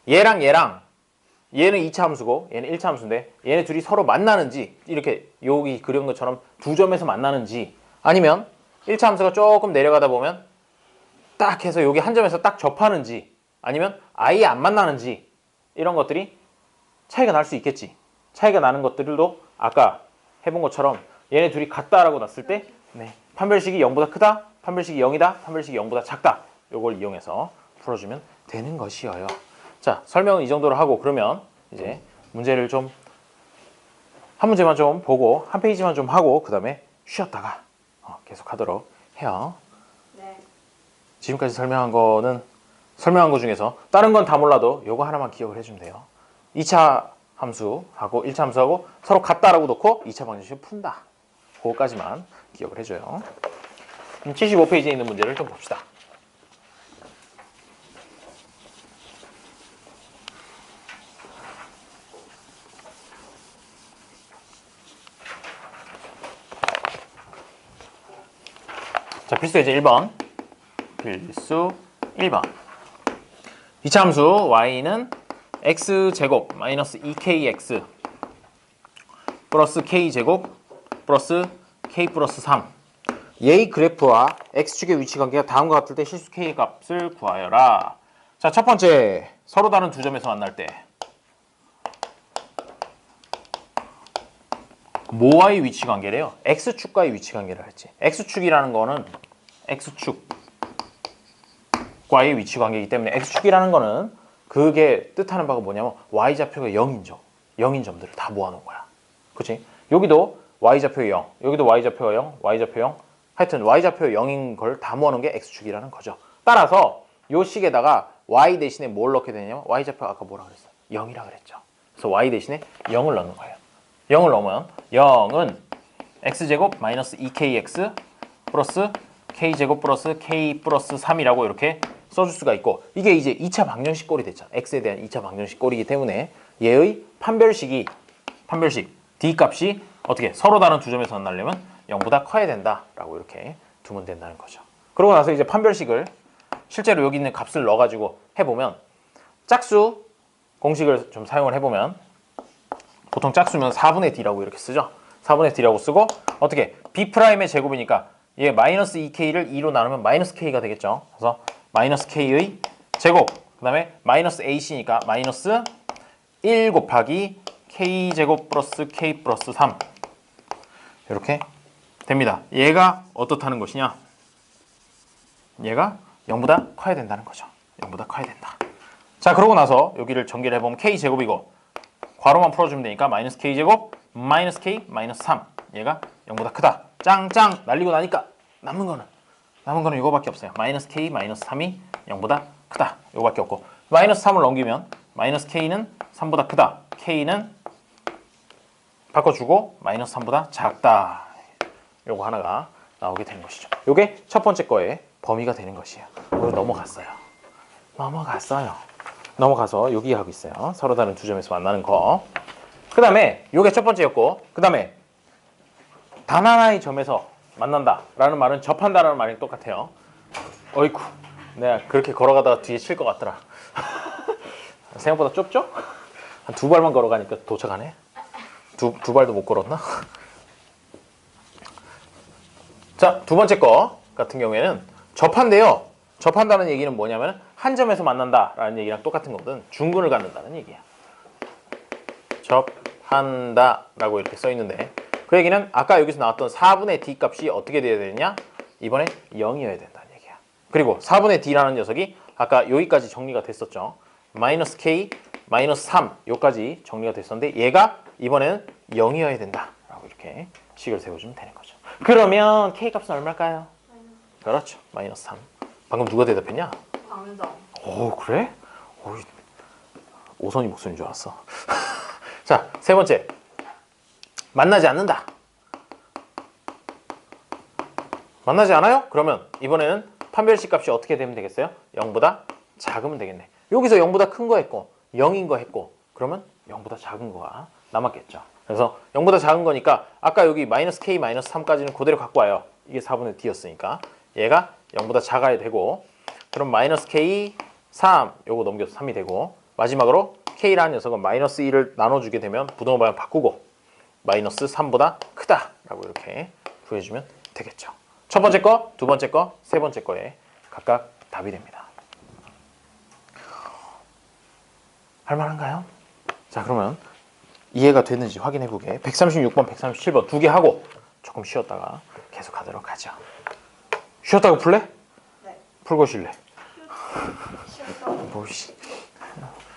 얘는 2차 함수고 얘는 1차 함수인데 얘네 둘이 서로 만나는지 이렇게 여기 그린 것처럼 두 점에서 만나는지 아니면 1차 함수가 조금 내려가다 보면 딱 해서 여기 한 점에서 딱 접하는지 아니면 아예 안 만나는지 이런 것들이 차이가 날 수 있겠지. 차이가 나는 것들도 아까 해본 것처럼 얘네 둘이 같다라고 놨을 때 판별식이 0보다 크다, 판별식이 0이다, 판별식이 0보다 작다. 요걸 이용해서 풀어주면 되는 것이에요. 자, 설명은 이 정도로 하고 그러면 이제 문제를 좀 한 문제만 좀 보고 한 페이지만 좀 하고 그 다음에 쉬었다가 계속 하도록 해요. 네. 지금까지 설명한 거 중에서 다른 건 다 몰라도 요거 하나만 기억을 해주면 돼요. 2차 함수하고 1차 함수하고 서로 같다라고 놓고 2차 방정식을 푼다. 그거까지만 기억을 해줘요. 75페이지에 있는 문제를 좀 봅시다. 자, 필수 예제 1번. 필수 1번. 2차 함수 y는 x제곱 마이너스 2kx 플러스 k제곱 플러스 k 플러스 3 얘의 그래프와 x축의 위치 관계가 다음과 같을 때 실수 k의 값을 구하여라. 자, 첫 번째 서로 다른 두 점에서 만날 때 뭐와의 위치 관계래요? x축과의 위치 관계를 했지. x축이라는 거는 x축과의 위치 관계이기 때문에 x축이라는 거는 그게 뜻하는 바가 뭐냐면 y좌표가 0인 점들을 다 모아놓은 거야. 그치? 여기도 y좌표 0, 여기도 y좌표가 0, y좌표 0 하여튼 y좌표 0인 걸 다 모아놓은 게 x축이라는 거죠. 따라서 요 식에다가 y 대신에 뭘 넣게 되냐면 y좌표 아까 뭐라 그랬어? 0이라 그랬죠. 그래서 y 대신에 0을 넣는 거예요. 0을 넣으면 0은 x제곱 마이너스 2kx 플러스 k제곱 플러스 k 플러스 3이라고 이렇게 써줄 수가 있고, 이게 이제 2차 방정식 꼴이 됐잖아. x에 대한 2차 방정식 꼴이기 때문에 얘의 판별식 d 값이 어떻게 서로 다른 두 점에서 만나려면 0보다 커야 된다라고 이렇게 두면 된다는 거죠. 그러고 나서 이제 판별식을 실제로 여기 있는 값을 넣어가지고 해보면, 짝수 공식을 좀 사용을 해보면 보통 짝수면 4분의 d라고 이렇게 쓰죠. 4분의 d라고 쓰고 어떻게 b'의 제곱이니까 얘 마이너스 2k를 2로 나누면 마이너스 k가 되겠죠. 그래서 마이너스 k의 제곱, 그 다음에 마이너스 ac니까 마이너스 1 곱하기 k제곱 플러스 k 플러스 3 이렇게 됩니다. 얘가 어떻다는 것이냐? 얘가 0보다 커야 된다는 거죠. 0보다 커야 된다. 자, 그러고 나서 여기를 전개를 해보면 k제곱이고 괄호만 풀어주면 되니까 마이너스 k제곱 마이너스 k 마이너스 3, 얘가 0보다 크다. 짱짱 날리고 나니까 남은 거는 이거밖에 없어요. 마이너스 k 마이너스 3이 0보다 크다. 이거밖에 없고, 마이너스 3을 넘기면 마이너스 k는 3보다 크다. k는 바꿔주고 마이너스 3보다 작다. 요거 하나가 나오게 되는 것이죠. 요게 첫 번째 거의 범위가 되는 것이에요. 이거 넘어가서 여기 하고 있어요. 서로 다른 두 점에서 만나는 거. 그 다음에 요게 첫 번째였고, 그 다음에 단 하나의 점에서 만난다 라는 말은 접한다라는 말이 똑같아요. 어이쿠, 내가 그렇게 걸어가다가 뒤에 칠 것 같더라. 생각보다 좁죠? 한 두 발만 걸어가니까 도착하네. 두 발도 못 걸었나? 자, 두 번째 거 같은 경우에는 접한데요. 접한다는 얘기는 뭐냐면 한 점에서 만난다라는 얘기랑 똑같은 거거든. 중근을 갖는다는 얘기야. 접한다라고 이렇게 써 있는데, 그 얘기는 아까 여기서 나왔던 4분의 d 값이 어떻게 돼야 되느냐? 이번에 0이어야 된다는 얘기야. 그리고 4분의 d라는 녀석이 아까 여기까지 정리가 됐었죠. 마이너스 k, 마이너스 3 여기까지 정리가 됐었는데 얘가 이번에는 0이어야 된다라고 이렇게 식을 세워주면 되는 거죠. 그러면 k 값은 얼마일까요? 그렇죠. 마이너스 3. 방금 누가 대답했냐? 방정. 오, 그래? 오, 오선이 목소리인 줄 알았어. 자, 세 번째. 만나지 않는다. 만나지 않아요? 그러면 이번에는 판별식 값이 어떻게 되면 되겠어요? 0보다 작으면 되겠네. 여기서 0보다 큰 거 했고 0인 거 했고, 그러면 0보다 작은 거가 남았겠죠. 그래서 0보다 작은 거니까 아까 여기 마이너스 k 마이너스 3까지는 그대로 갖고 와요. 이게 4분의 d였으니까 얘가 0보다 작아야 되고, 그럼 마이너스 k 3 요거 넘겨서 3이 되고, 마지막으로 k라는 녀석은 마이너스 1을 나눠주게 되면 부등호 방향 바꾸고 마이너스 3보다 크다라고 이렇게 구해주면 되겠죠. 첫 번째 거, 두 번째 거, 세 번째 거에 각각 답이 됩니다. 할만한가요? 자, 그러면 이해가 됐는지 확인해 보게 136번, 137번 두 개 하고 조금 쉬었다가 계속 하도록 하죠. 쉬었다고 풀래? 네. 풀고 쉴래? 쉬었다고. 뭐,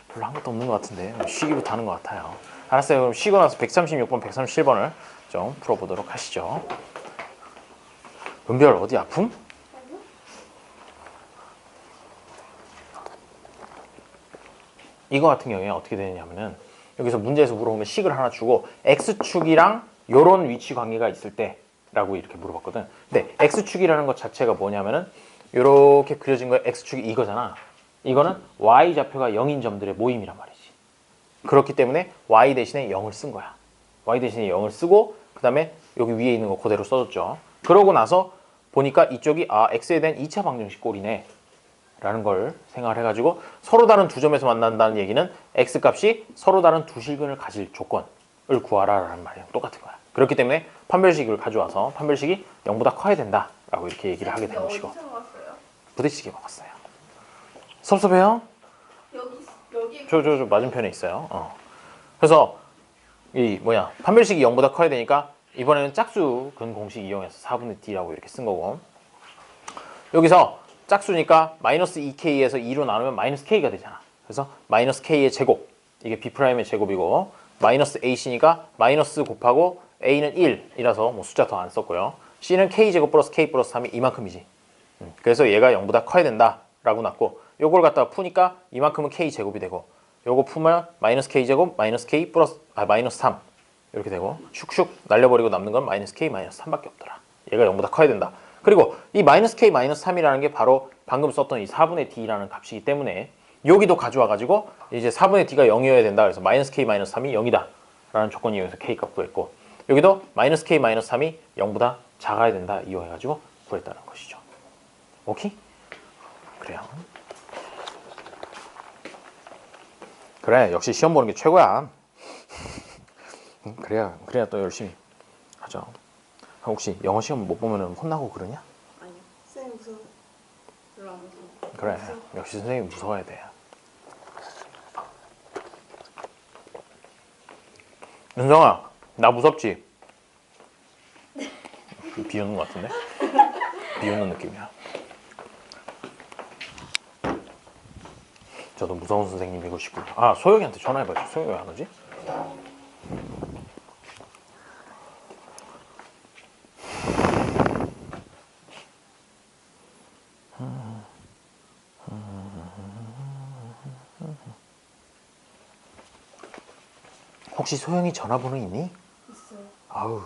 별로 한 것도 없는 것 같은데 쉬기부터 하는 것 같아요. 알았어요. 그럼 쉬고 나서 136번, 137번을 좀 풀어보도록 하시죠. 은별 어디 아픔? 이거 같은 경우에 어떻게 되느냐면은 여기서 문제에서 물어보면 식을 하나 주고 x축이랑 요런 위치 관계가 있을 때 라고 이렇게 물어봤거든. 근데 x축이라는 것 자체가 뭐냐면은 요렇게 그려진 거에 x축이 이거잖아. 이거는 y좌표가 0인 점들의 모임이란 말이지. 그렇기 때문에 y 대신에 0을 쓴 거야. y 대신에 0을 쓰고 그 다음에 여기 위에 있는 거 그대로 써줬죠. 그러고 나서 보니까 이쪽이 x에 대한 2차 방정식 꼴이네 라는 걸 생각을 해가지고 서로 다른 두 점에서 만난다는 얘기는 x값이 서로 다른 두 실근을 가질 조건을 구하라 라는 말이랑 똑같은 거야. 그렇기 때문에 판별식을 가져와서 판별식이 0보다 커야 된다 라고 이렇게 얘기를 하게 된 것이고. 어디서 먹었어요? 부대찌개 먹었어요. 섭섭해요? 여기 저 맞은편에 있어요. 그래서 이 판별식이 0보다 커야 되니까 이번에는 짝수 근 공식 이용해서 4분의 d라고 이렇게 쓴 거고, 여기서 짝수니까 마이너스 2k에서 2로 나누면 마이너스 k가 되잖아. 그래서 마이너스 k의 제곱, 이게 b'의 제곱이고, 마이너스 ac니까 마이너스 곱하고 a는 1이라서 뭐 숫자 더 안 썼고요. C는 K제곱 플러스 K 플러스 3이 이만큼이지. 그래서 얘가 0보다 커야 된다 라고 놨고, 요걸 갖다가 푸니까 이만큼은 K제곱이 되고, 요거 풀면 마이너스 K제곱 마이너스 K 플러스 마이너스 3 이렇게 되고, 슉슉 날려버리고 남는 건 마이너스 K 마이너스 3밖에 없더라. 얘가 0보다 커야 된다. 그리고 이 마이너스 K 마이너스 3이라는 게 바로 방금 썼던 이 4분의 D라는 값이기 때문에 여기도 가져와 가지고 이제 4분의 D가 0이어야 된다. 그래서 마이너스 K 마이너스 3이 0이다 라는 조건이 여기서 K 값 구했고, 여기도 마이너스 K 마이너스 3이 0보다 작아야 된다 이용해가지고 구했다는 것이죠. 오케이? 그래요. 그래, 역시 시험 보는 게 최고야. 그래야 또 열심히 하죠. 혹시 영어 시험 못 보면 혼나고 그러냐? 아니요. 쌤 무서워. 별로 안 무서워. 그래, 역시 선생님 무서워야 돼. 윤성아, 나 무섭지? 비웃는 것 같은데? 비웃는 느낌이야. 저도 무서운 선생님이고 싶고요. 아, 소영이한테 전화해봐야지. 소영이 왜 안 오지? 혹시 소영이 전화번호 있니? 있어요. 아우,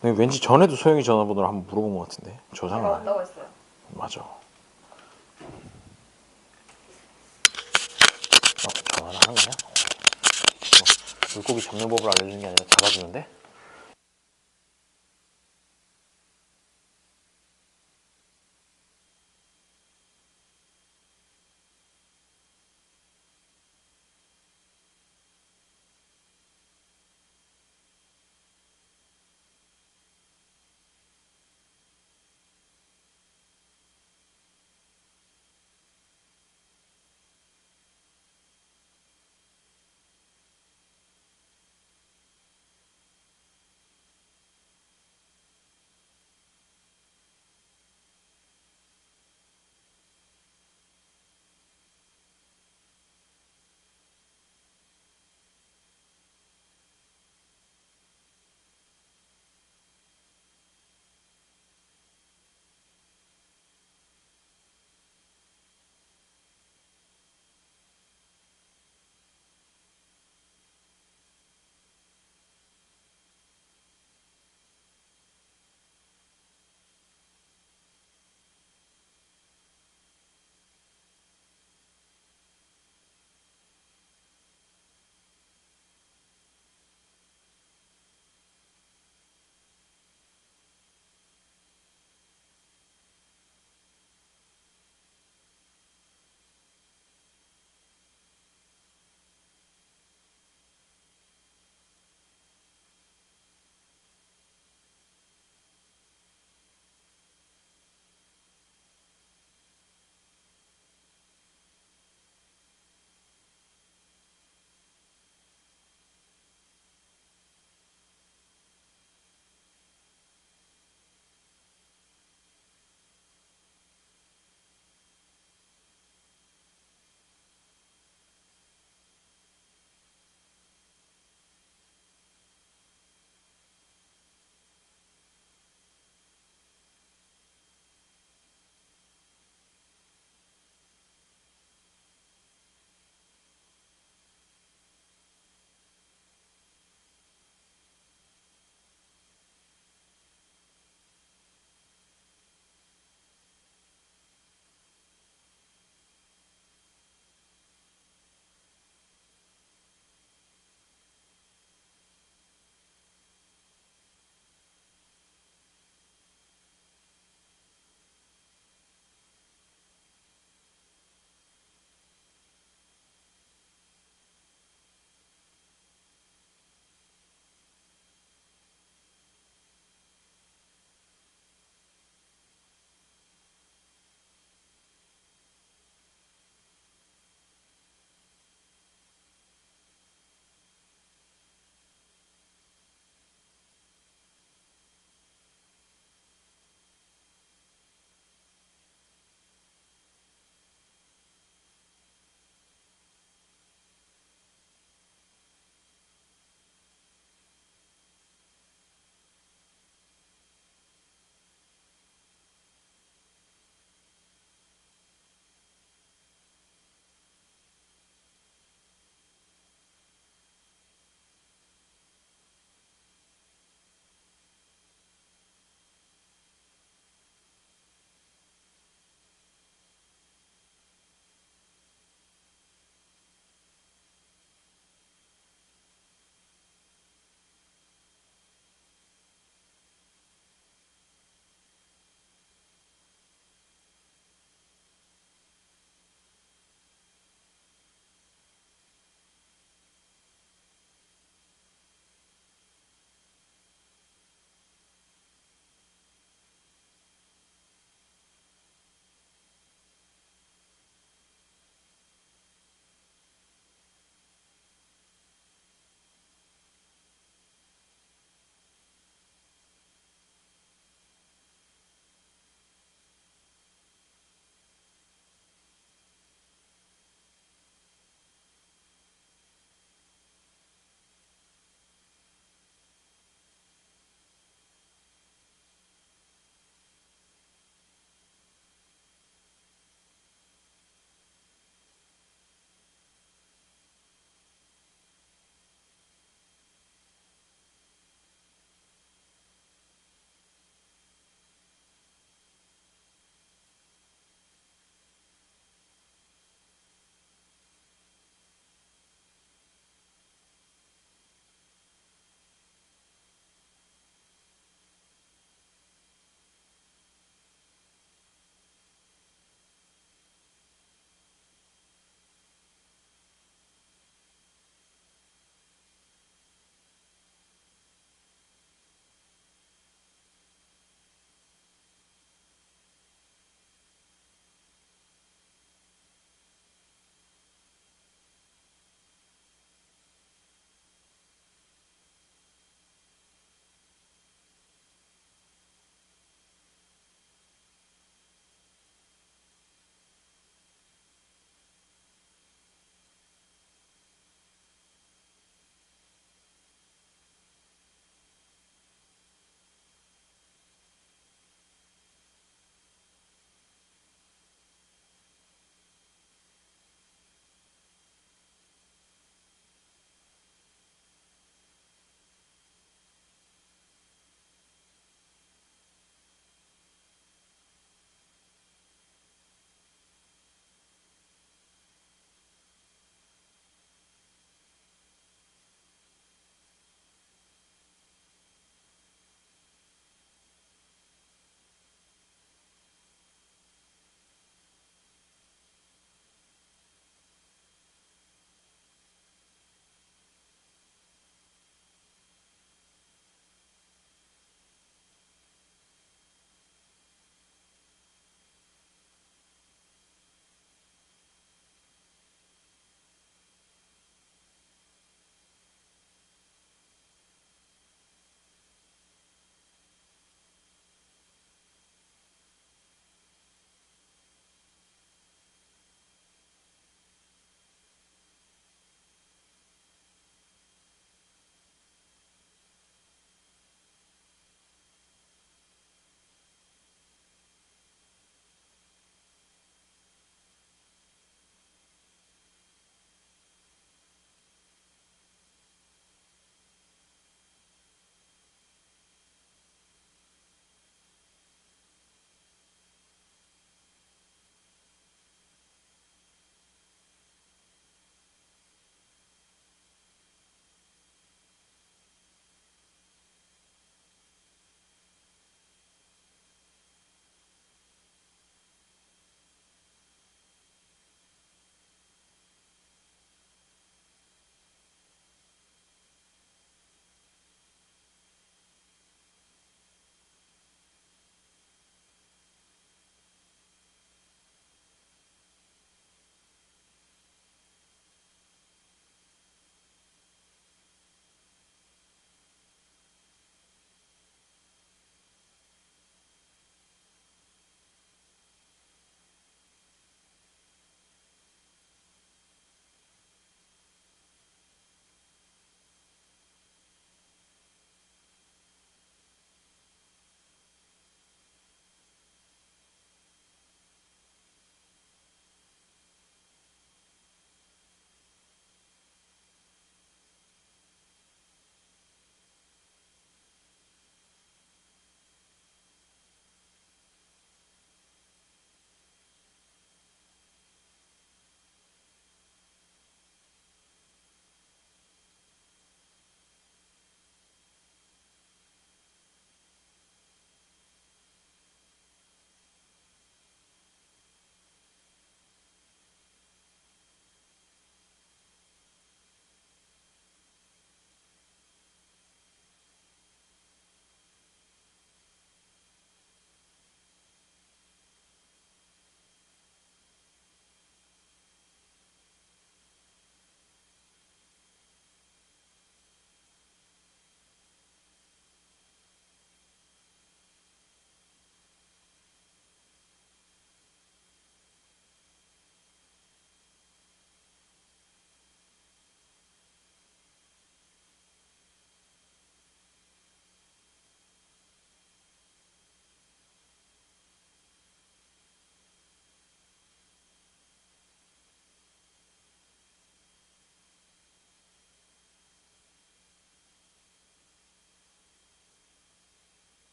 근데 왠지 전에도 소영이 전화번호를 한번 물어본 것 같은데. 저장을 안 해. 왔다고 했어요. 맞아. 전화를 하는 거야? 물고기 잡는 법을 알려주는 게 아니라 잡아주는데?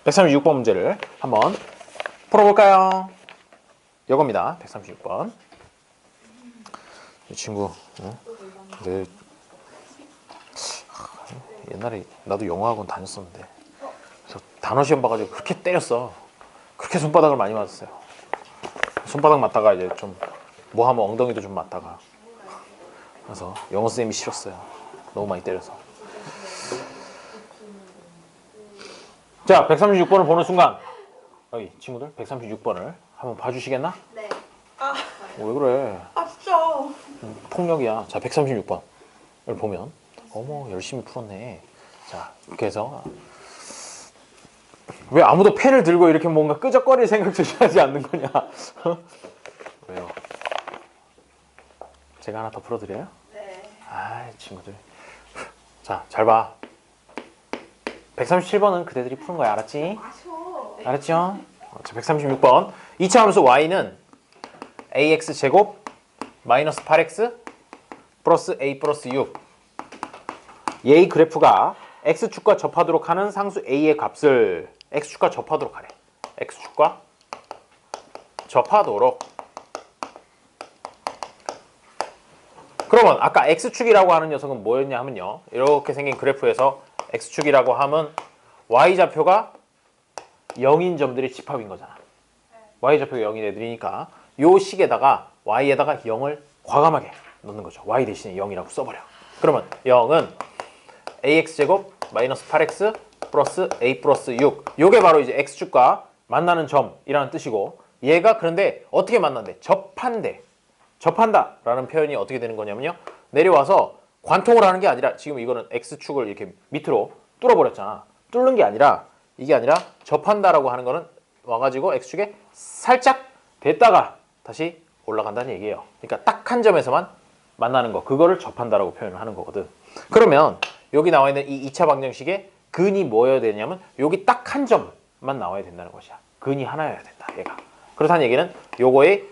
136번 문제를 한번 풀어볼까요? 이겁니다. 136번. 이 친구, 내 옛날에 나도 영어학원 다녔었는데 그래서 단어 시험 봐가지고 그렇게 때렸어. 그렇게 손바닥을 많이 맞았어요. 손바닥 맞다가 이제 좀 뭐 하면 엉덩이도 좀 맞다가 그래서 영어 쌤이 싫었어요. 너무 많이 때려서. 자, 136번을 보는 순간 여기 친구들 136번을 한번 봐주시겠나? 네. 왜 그래? 진짜. 폭력이야. 자, 136번을 보면 어머 열심히 풀었네. 자, 이렇게 해서 왜 아무도 펜을 들고 이렇게 뭔가 끄적거릴 생각조차 하지 않는 거냐? 왜요? 제가 하나 더 풀어드려요? 네. 아이 친구들. 자, 잘 봐. 137번은 그대들이 푸는 거야. 알았지? 아쉬워. 알았죠? 자, 136번. 2차 함수 y는 ax 제곱 마이너스 8x 플러스 a 플러스 6. 얘의 그래프가 x축과 접하도록 하는 상수 a의 값을 x축과 접하도록 하래. x축과 접하도록. 그러면 아까 x축이라고 하는 녀석은 뭐였냐 하면요. 이렇게 생긴 그래프에서 x축이라고 하면 y좌표가 0인 점들의 집합인 거잖아. y좌표가 0인 애들이니까 요 식에다가 y에다가 0을 과감하게 넣는 거죠. y 대신에 0이라고 써버려. 그러면 0은 ax제곱 마이너스 8x 플러스 a 플러스 6. 요게 바로 이제 x축과 만나는 점이라는 뜻이고 얘가 그런데 어떻게 만난대? 접한대. 접한다 라는 표현이 어떻게 되는 거냐면요. 내려와서 관통을 하는 게 아니라 지금 이거는 x축을 이렇게 밑으로 뚫어버렸잖아. 뚫는 게 아니라 이게 아니라 접한다라고 하는 거는 와가지고 x축에 살짝 댔다가 다시 올라간다는 얘기예요. 그러니까 딱 한 점에서만 만나는 거. 그거를 접한다라고 표현을 하는 거거든. 그러면 여기 나와 있는 이 2차 방정식에 근이 뭐여야 되냐면 여기 딱 한 점만 나와야 된다는 것이야. 근이 하나여야 된다. 얘가. 그렇다는 얘기는 요거의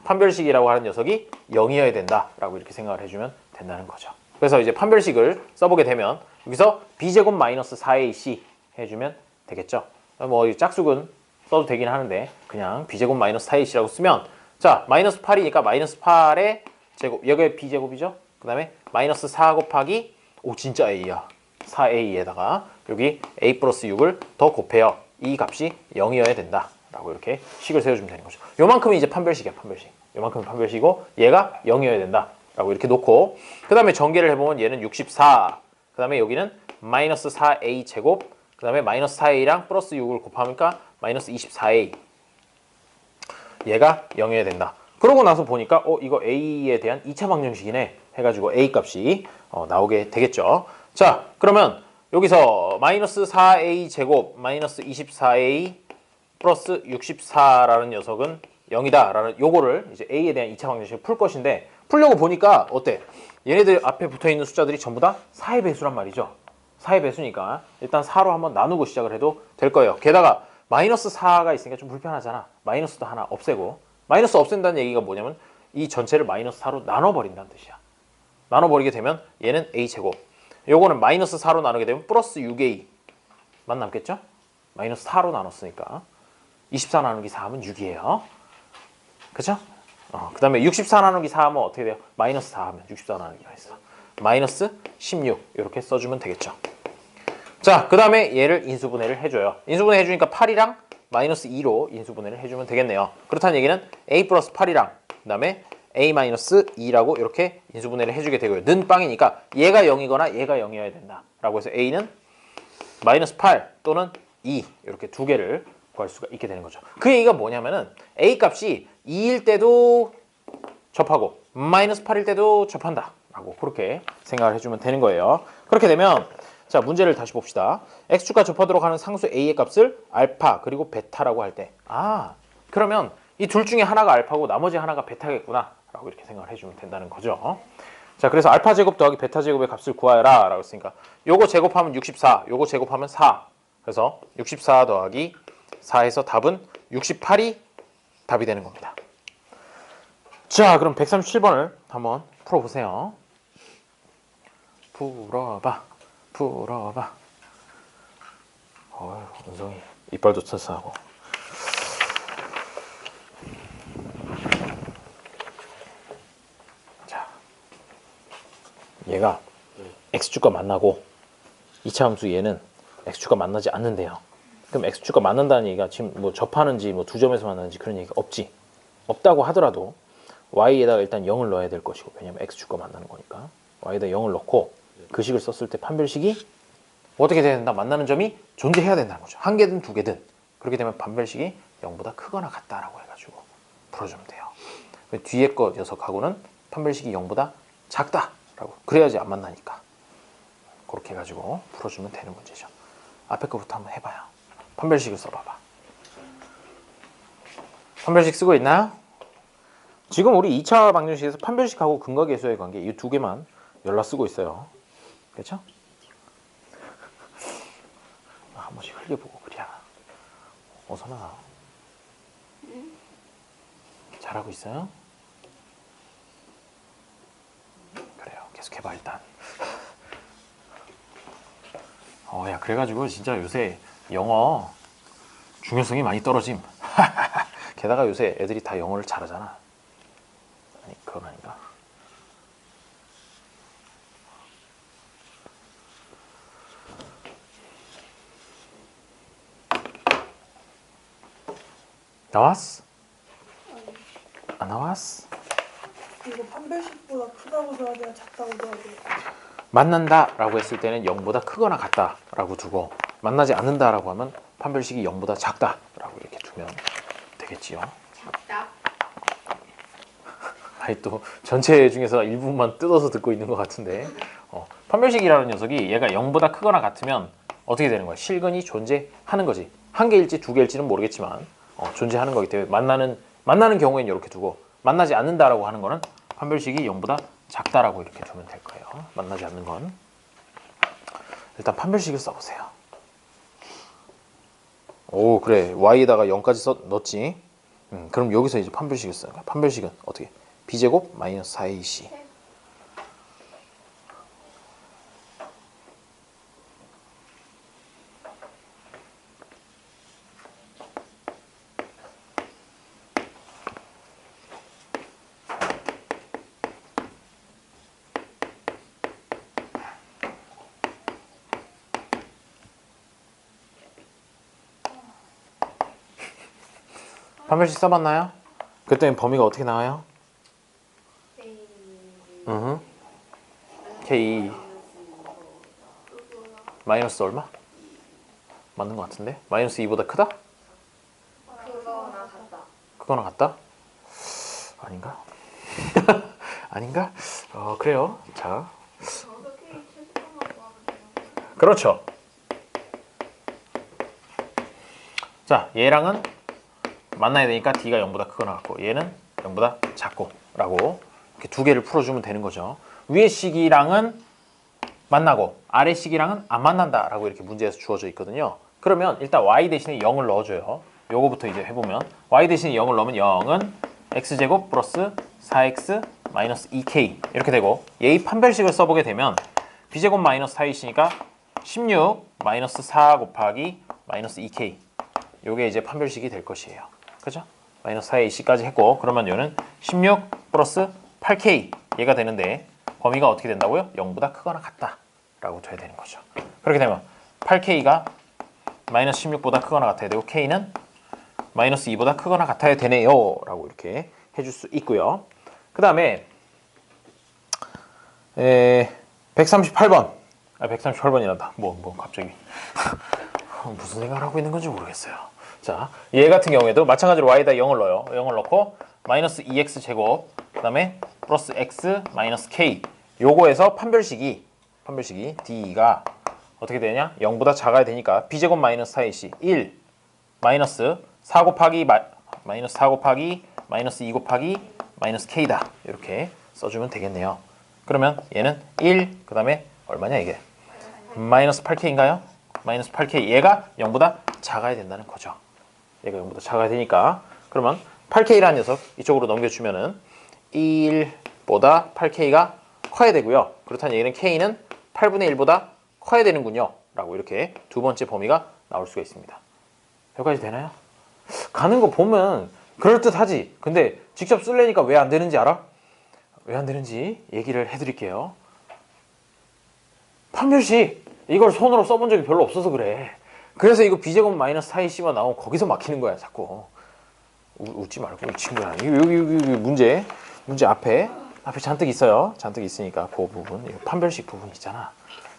판별식이라고 하는 녀석이 0이어야 된다라고 이렇게 생각을 해주면 된다는 거죠. 그래서 이제 판별식을 써보게 되면 여기서 b제곱 마이너스 4ac 해주면 되겠죠. 뭐 짝수근 써도 되긴 하는데 그냥 b제곱 마이너스 4ac라고 쓰면 자 마이너스 8이니까 마이너스 8의 제곱 여기에 b제곱이죠. 그 다음에 마이너스 4 곱하기 오 진짜 a야. 4a에다가 여기 a 플러스 6을 더 곱해요. 이 값이 0이어야 된다. 라고 이렇게 식을 세워주면 되는 거죠. 요만큼이 이제 판별식이야, 판별식. 요만큼이 판별식이고 얘가 0이어야 된다. 라고 이렇게 놓고 그 다음에 전개를 해보면 얘는 64. 그 다음에 여기는 마이너스 4a 제곱 그 다음에 마이너스 4a랑 플러스 6을 곱하니까 마이너스 24a. 얘가 0이어야 된다. 그러고 나서 보니까 이거 a에 대한 2차 방정식이네. 해가지고 a 값이 나오게 되겠죠. 자, 그러면 여기서 마이너스 4a 제곱 마이너스 24a 플러스 64라는 녀석은 0이다 라는 요거를 이제 a에 대한 2차 방정식을 풀 것인데 풀려고 보니까 어때? 얘네들 앞에 붙어있는 숫자들이 전부 다 4의 배수란 말이죠. 4의 배수니까 일단 4로 한번 나누고 시작을 해도 될 거예요. 게다가 마이너스 4가 있으니까 좀 불편하잖아. 마이너스도 하나 없애고 마이너스 없앤다는 얘기가 뭐냐면 이 전체를 마이너스 4로 나눠버린다는 뜻이야. 나눠버리게 되면 얘는 a제곱 요거는 마이너스 4로 나누게 되면 플러스 6a만 남겠죠? 마이너스 4로 나눴으니까 24 나누기 4 하면 6이에요. 그쵸? 그 다음에 64 나누기 4 하면 어떻게 돼요? 마이너스 4 하면 64 나누기가 있어. 마이너스 16 이렇게 써주면 되겠죠. 자, 그 다음에 얘를 인수분해를 해줘요. 인수분해 해주니까 8이랑 마이너스 2로 인수분해를 해주면 되겠네요. 그렇다는 얘기는 a 플러스 8이랑 그 다음에 a 마이너스 2라고 이렇게 인수분해를 해주게 되고요. 는 빵이니까 얘가 0이거나 얘가 0이어야 된다. 라고 해서 a는 마이너스 8 또는 2 이렇게 두 개를 구할 수가 있게 되는 거죠. 그 얘기가 뭐냐면은 a 값이 2일 때도 접하고 마이너스 8일 때도 접한다 라고 그렇게 생각을 해주면 되는 거예요. 그렇게 되면 자 문제를 다시 봅시다. x축과 접하도록 하는 상수 a의 값을 알파 그리고 베타라고 할 때 그러면 이 둘 중에 하나가 알파고 나머지 하나가 베타겠구나 라고 이렇게 생각을 해주면 된다는 거죠. 자 그래서 알파 제곱 더하기 베타 제곱의 값을 구하여라 라고 했으니까 요거 제곱하면 64 요거 제곱하면 4 그래서 64 더하기 4에서 답은 68이 답이 되는 겁니다. 자, 그럼 137번을 한번 풀어보세요. 풀어봐. 은성이 이빨도 튼튼하고. 자, 얘가 x축과 만나고 2차 함수 얘는 x축과 만나지 않는데요. 그럼 x축과 만난다는 얘기가 지금 뭐 접하는지 뭐 두 점에서 만나는지 그런 얘기가 없지. 없다고 하더라도 y에다가 일단 0을 넣어야 될 것이고, 왜냐면 x축과 만나는 거니까 y에다 0을 넣고 그 식을 썼을 때 판별식이 어떻게 돼야 된다? 만나는 점이 존재해야 된다는 거죠. 한 개든 두 개든. 그렇게 되면 판별식이 0보다 크거나 같다라고 해가지고 풀어주면 돼요. 뒤에 거 녀석하고는 판별식이 0보다 작다라고. 그래야지 안 만나니까. 그렇게 해가지고 풀어주면 되는 문제죠. 앞에 거부터 한번 해봐요. 판별식을 써봐봐. 판별식 쓰고 있나요? 지금 우리 2차 방정식에서 판별식하고 근각계수의 관계 이 두 개만 연락 쓰고 있어요. 그렇죠? 한 번씩 흘려보고 그래야 어서나. 잘하고 있어요? 그래요. 계속 해봐 일단. 야, 그래가지고 진짜 요새 영어 중요성이 많이 떨어짐. 게다가 요새 애들이 다 영어를 잘하잖아. 아니, 그건 아닌가? 나왔어? 안 나왔어? 이거 판별식보다 크다고 줘야 돼요? 작다고 줘야 돼요? 만난다라고 했을 때는 0보다 크거나 같다라고 두고, 만나지 않는다라고 하면 판별식이 0보다 작다라고 이렇게 두면 되겠지요. 작다. 아니, 또 전체 중에서 일부분만 뜯어서 듣고 있는 것 같은데, 판별식이라는 녀석이 얘가 0보다 크거나 같으면 어떻게 되는 거야? 실근이 존재하는 거지. 한 개일지 두 개일지는 모르겠지만 존재하는 거기 때문에 만나는 경우에는 이렇게 두고, 만나지 않는다라고 하는 거는 판별식이 0보다 작다라고 이렇게 두면 될 거예요. 만나지 않는 건. 일단 판별식을 써보세요. 오, 그래. y에다가 0까지 넣었지. 그럼 여기서 이제 판별식을 쓰는 거야. 판별식은 어떻게? b제곱 마이너스 4ac. 판별식 써봤나요? 그랬더니 범위가 어떻게 나와요? K 마이너스 얼마? 맞는 것 같은데? 마이너스 2보다 크다? 그거나 같다. 그거나 같다? 아닌가? 아닌가? 그래요. 자, 어떻게 최소한으로 하면 돼요? 그렇죠. 자, 얘랑은 만나야 되니까 D가 0보다 크거나 같고, 얘는 0보다 작고 라고 이렇게 두 개를 풀어주면 되는 거죠. 위의 식이랑은 만나고 아래 식이랑은 안 만난다 라고 이렇게 문제에서 주어져 있거든요. 그러면 일단 y 대신에 0을 넣어줘요. 요거부터 이제 해보면 y 대신에 0을 넣으면 0은 x제곱 플러스 4x 마이너스 2k 이렇게 되고, 얘의 판별식을 써보게 되면 b제곱 마이너스 4ac니까 16 마이너스 4 곱하기 마이너스 2k, 요게 이제 판별식이 될 것이에요. 그죠? 마이너스 4ac까지 했고, 그러면 얘는 16 플러스 8k 얘가 되는데, 범위가 어떻게 된다고요? 0보다 크거나 같다 라고 돼야 되는 거죠. 그렇게 되면 8k가 마이너스 16보다 크거나 같아야 되고, k는 마이너스 2보다 크거나 같아야 되네요 라고 이렇게 해줄 수 있고요. 그 다음에 138번 138번이란다. 뭐 갑자기 무슨 생각을 하고 있는 건지 모르겠어요. 자, 얘 같은 경우에도 마찬가지로 y에다 0을 넣어요. 0을 넣고 마이너스 2x 제곱, 그 다음에 플러스 x 마이너스 k, 요거에서 판별식이 d가 어떻게 되냐? 0보다 작아야 되니까 b제곱 마이너스 4ac 1 마이너스 4 곱하기 마이너스 4 곱하기 마이너스 2 곱하기 마이너스 k다. 이렇게 써주면 되겠네요. 그러면 얘는 1, 그 다음에 얼마냐 이게? 마이너스 8k인가요? 마이너스 8k. 얘가 0보다 작아야 된다는 거죠. 얘가 0보다 작아야 되니까. 그러면 8k라는 녀석 이쪽으로 넘겨주면은 1보다 8k가 커야 되고요. 그렇다는 얘기는 k는 8분의 1보다 커야 되는군요 라고 이렇게 두 번째 범위가 나올 수가 있습니다. 여기까지 되나요? 가는 거 보면 그럴듯하지. 근데 직접 쓸래니까 왜 안 되는지 알아? 왜 안 되는지 얘기를 해드릴게요. 판별식 이걸 손으로 써본 적이 별로 없어서 그래. 그래서 이거 b제곱 마이너스 4ac만 나오면 거기서 막히는 거야 자꾸. 웃지 말고 이 친구야. 여기 문제 앞에 잔뜩 있어요. 잔뜩 있으니까 그 부분, 판별식 부분 있잖아.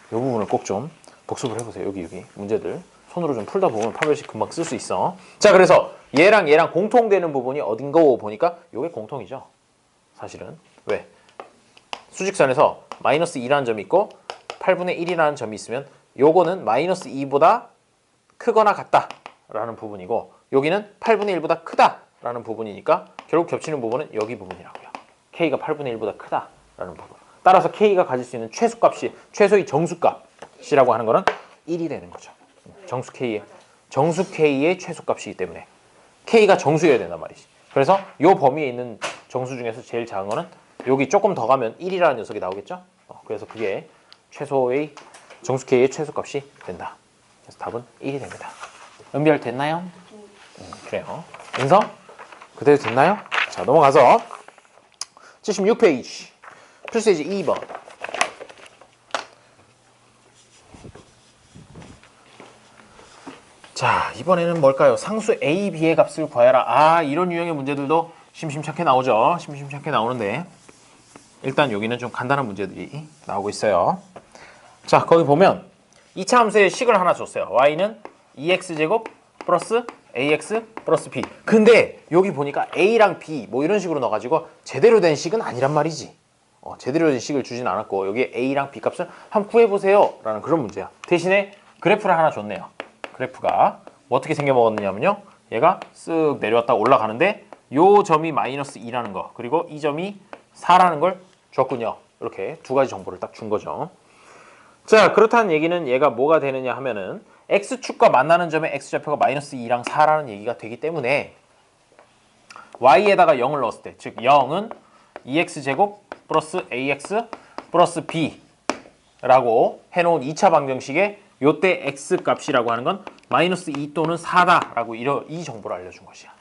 이 부분을 꼭 좀 복습을 해보세요. 여기 문제들 손으로 좀 풀다 보면 판별식 금방 쓸 수 있어. 자, 그래서 얘랑 공통되는 부분이 어딘가 보니까 이게 공통이죠. 사실은 왜? 수직선에서 마이너스 2라는 점이 있고 8분의 1이라는 점이 있으면 요거는 마이너스 2보다 크거나 같다라는 부분이고 여기는 8분의 1보다 크다라는 부분이니까 결국 겹치는 부분은 여기 부분이라고요. K가 8분의 1보다 크다라는 부분. 따라서 K가 가질 수 있는 최소값이 최소의 정수값이라고 하는 거는 1이 되는 거죠. 정수 K의 최소값이기 때문에 K가 정수여야 된단 말이지. 그래서 요 범위에 있는 정수 중에서 제일 작은 거는 여기 조금 더 가면 1이라는 녀석이 나오겠죠. 그래서 그게 최소의 정수 K의 최소값이 된다. 그래서 답은 1이 됩니다. 연결 됐나요? 그래요. 인성? 그대로 됐나요? 자, 넘어가서 76페이지 필수예제 2번. 자, 이번에는 뭘까요? 상수 A, B의 값을 구하여라. 이런 유형의 문제들도 심심찮게 나오죠. 심심찮게 나오는데 일단 여기는 좀 간단한 문제들이 나오고 있어요. 자, 거기 보면 2차 함수의 식을 하나 줬어요. y는 2x제곱 플러스 ax 플러스 b. 근데 여기 보니까 a랑 b 뭐 이런 식으로 넣어가지고 제대로 된 식은 아니란 말이지. 제대로 된 식을 주진 않았고 여기에 a랑 b 값을 한번 구해보세요 라는 그런 문제야. 대신에 그래프를 하나 줬네요. 그래프가 어떻게 생겨먹었느냐면요, 얘가 쓱 내려왔다 올라가는데 요 점이 마이너스 2라는 거, 그리고 이 점이 4라는 걸 줬군요. 이렇게 두 가지 정보를 딱 준 거죠. 자, 그렇다는 얘기는 얘가 뭐가 되느냐 하면은 x축과 만나는 점의 x좌표가 마이너스 2랑 4라는 얘기가 되기 때문에 y에다가 0을 넣었을 때, 즉 0은 2x제곱 플러스 ax 플러스 b라고 해놓은 2차 방정식에 요때 x 값이라고 하는 건 마이너스 2 또는 4다라고 이 정보를 알려준 것이야.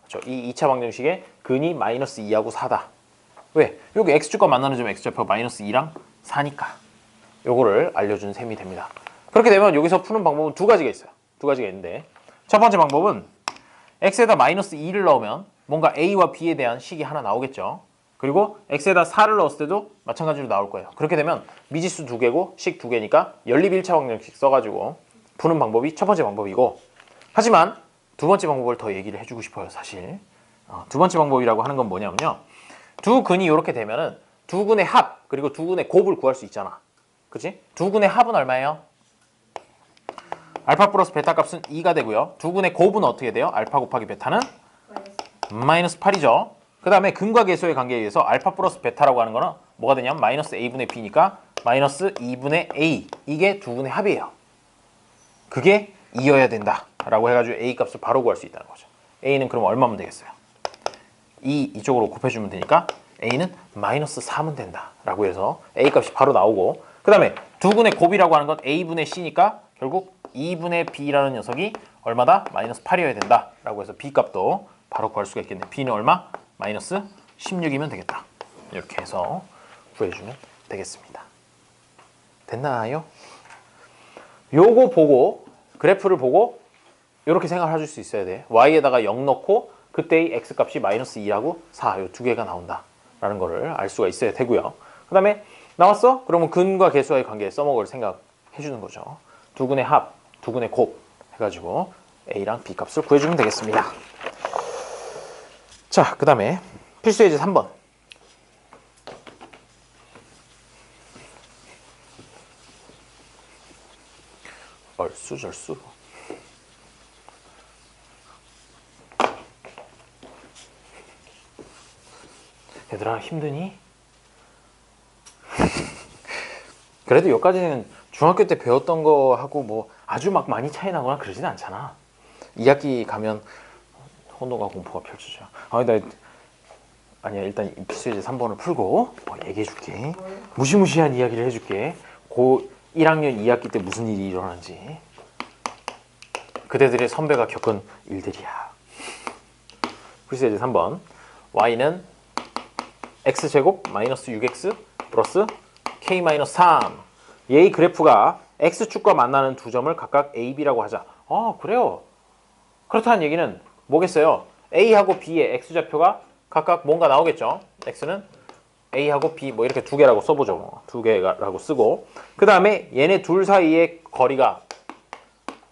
그렇죠? 이 2차 방정식의 근이 마이너스 2하고 4다. 왜? 여기 x축과 만나는 점 x좌표 마이너스 2랑 4니까 요거를 알려준 셈이 됩니다. 그렇게 되면 여기서 푸는 방법은 두 가지가 있어요. 두 가지가 있는데 첫 번째 방법은 x에다 마이너스 2를 넣으면 뭔가 a와 b에 대한 식이 하나 나오겠죠. 그리고 x에다 4를 넣었을 때도 마찬가지로 나올 거예요. 그렇게 되면 미지수 두 개고 식 두 개니까 연립 1차 방정식 써가지고 푸는 방법이 첫 번째 방법이고, 하지만 두 번째 방법을 더 얘기를 해주고 싶어요. 사실 두 번째 방법이라고 하는 건 뭐냐면요, 두 근이 이렇게 되면은 두 근의 합 그리고 두 근의 곱을 구할 수 있잖아. 그치? 두 근의 합은 얼마예요? 알파 플러스 베타 값은 2가 되고요. 두 근의 곱은 어떻게 돼요? 알파 곱하기 베타는 마이너스 8이죠. 그 다음에 근과 계수의 관계에 의해서 알파 플러스 베타라고 하는 거는 뭐가 되냐면 마이너스 a분의 b니까 마이너스 2분의 a. 이게 두 근의 합이에요. 그게 2여야 된다 라고 해가지고 a 값을 바로 구할 수 있다는 거죠. a는 그럼 얼마면 되겠어요? 2 이쪽으로 곱해주면 되니까 a는 마이너스 3은 된다 라고 해서 a 값이 바로 나오고, 그 다음에 두 근의 곱이라고 하는 건 a분의 c니까 결국 2분의 b라는 녀석이 얼마다? 마이너스 8이어야 된다 라고 해서 b 값도 바로 구할 수가 있겠네. b는 얼마? 마이너스 16이면 되겠다. 이렇게 해서 구해주면 되겠습니다. 됐나요? 요거 보고 그래프를 보고 이렇게 생각을 해줄 수 있어야 돼. y에다가 0 넣고 그때의 x값이 마이너스 2하고 4, 요 두 개가 나온다 라는 거를 알 수가 있어야 되고요. 그 다음에 나왔어? 그러면 근과 계수와의 관계에 써먹을 생각해 주는 거죠. 두 근의 합, 두 근의 곱 해가지고 a랑 b 값을 구해주면 되겠습니다. 자, 그 다음에 필수예제 3번. 얼쑤절쑤. 얘들아, 힘드니? 그래도 여기까지는 중학교 때 배웠던 거하고 뭐 아주 막 많이 차이 나거나 그러진 않잖아. 2학기 가면 혼돈과 공포가 펼쳐져. 아니야, 일단 필수예제 3번을 풀고 얘기해 줄게. 무시무시한 이야기를 해줄게. 고 1학년 2학기 때 무슨 일이 일어나는지. 그대들의 선배가 겪은 일들이야. 풀스테이지 3번. y는 x제곱 마이너스 6x 플러스 k 마이너스 3. 얘의 그래프가 x축과 만나는 두 점을 각각 a, b라고 하자. 그래요. 그렇다는 얘기는 뭐겠어요? a하고 b의 x좌표가 각각 뭔가 나오겠죠. x는 a하고 b 뭐 이렇게 두 개라고 써보죠. 두 개라고 쓰고, 그 다음에 얘네 둘 사이의 거리가,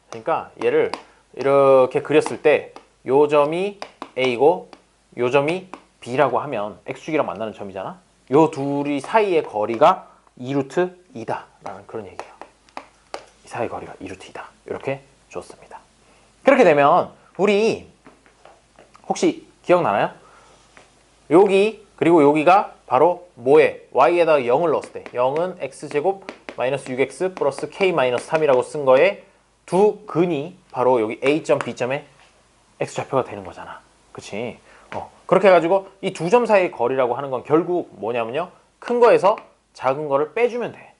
그러니까 얘를 이렇게 그렸을 때 요 점이 a고 요 점이 b라고 하면 x축이랑 만나는 점이잖아. 요 둘이 사이의 거리가 2루트 2다 라는 그런 얘기예요. 이 사이의 거리가 2루트 2다 이렇게 줬습니다. 그렇게 되면 우리 혹시 기억나나요? 여기 그리고 여기가 바로 뭐에? y에다가 0을 넣었을 때 0은 x제곱 마이너스 6x 플러스 k 마이너스 3이라고 쓴 거에 두 근이 바로 여기 a점 b점의 x좌표가 되는 거잖아. 그치? 그렇게 해가지고 이 두 점 사이의 거리라고 하는 건 결국 뭐냐면요, 큰 거에서 작은 거를 빼주면 돼.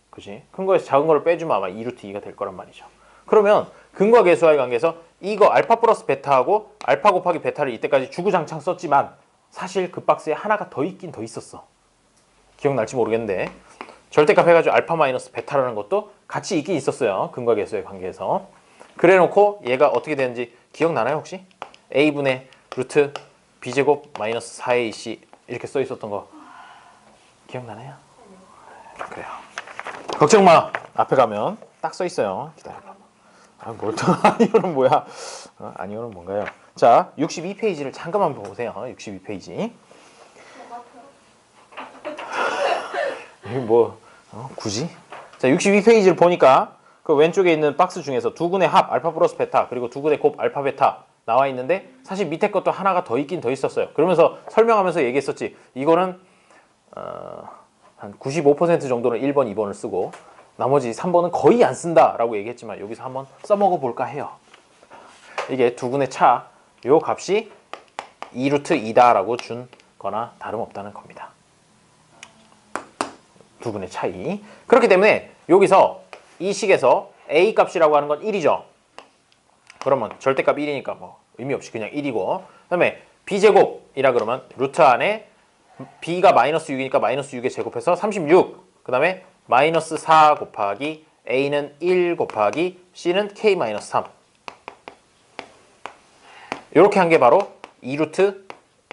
그치? 큰 거에서 작은 거를 빼주면 아마 2루트 2가 될 거란 말이죠. 그러면 근과 계수와의 관계에서 이거 알파 플러스 베타하고 알파 곱하기 베타를 이때까지 주구장창 썼지만 사실 그 박스에 하나가 더 있긴 더 있었어. 기억날지 모르겠는데 절대값 해가지고 알파 마이너스 베타라는 것도 같이 있긴 있었어요. 근과 계수의 관계에서. 그래 놓고 얘가 어떻게 되는지 기억나나요 혹시? a분의 루트 b제곱 마이너스 4ac 이렇게 써 있었던 거 기억나나요? 그래요. 걱정 마. 앞에 가면 딱 써 있어요. 기다려봐. 뭘 또 아니오는 뭐야? 아니오는 뭔가요? 자, 62페이지를 잠깐만 보세요. 62페이지. 이게 뭐 굳이? 자, 62페이지를 보니까 그 왼쪽에 있는 박스 중에서 두 근의 합 알파 플러스 베타 그리고 두 근의 곱 알파 베타 나와 있는데 사실 밑에 것도 하나가 더 있긴 더 있었어요. 그러면서 설명하면서 얘기했었지. 이거는 한 95% 정도는 1번, 2번을 쓰고 나머지 3번은 거의 안 쓴다라고 얘기했지만 여기서 한번 써먹어 볼까 해요. 이게 두 근의 차, 요 값이 2루트 2다라고 준 거나 다름없다는 겁니다. 두 근의 차이. 그렇기 때문에 여기서 이 식에서 a 값이라고 하는 건 1이죠. 그러면 절대값 1이니까 뭐 의미 없이 그냥 1이고, 그 다음에 b제곱이라 그러면 루트 안에 b가 마이너스 6이니까 마이너스 6에 제곱해서 36, 그 다음에 마이너스 4 곱하기 a는 1 곱하기 c는 k 마이너스 3. 이렇게 한 게 바로 2루트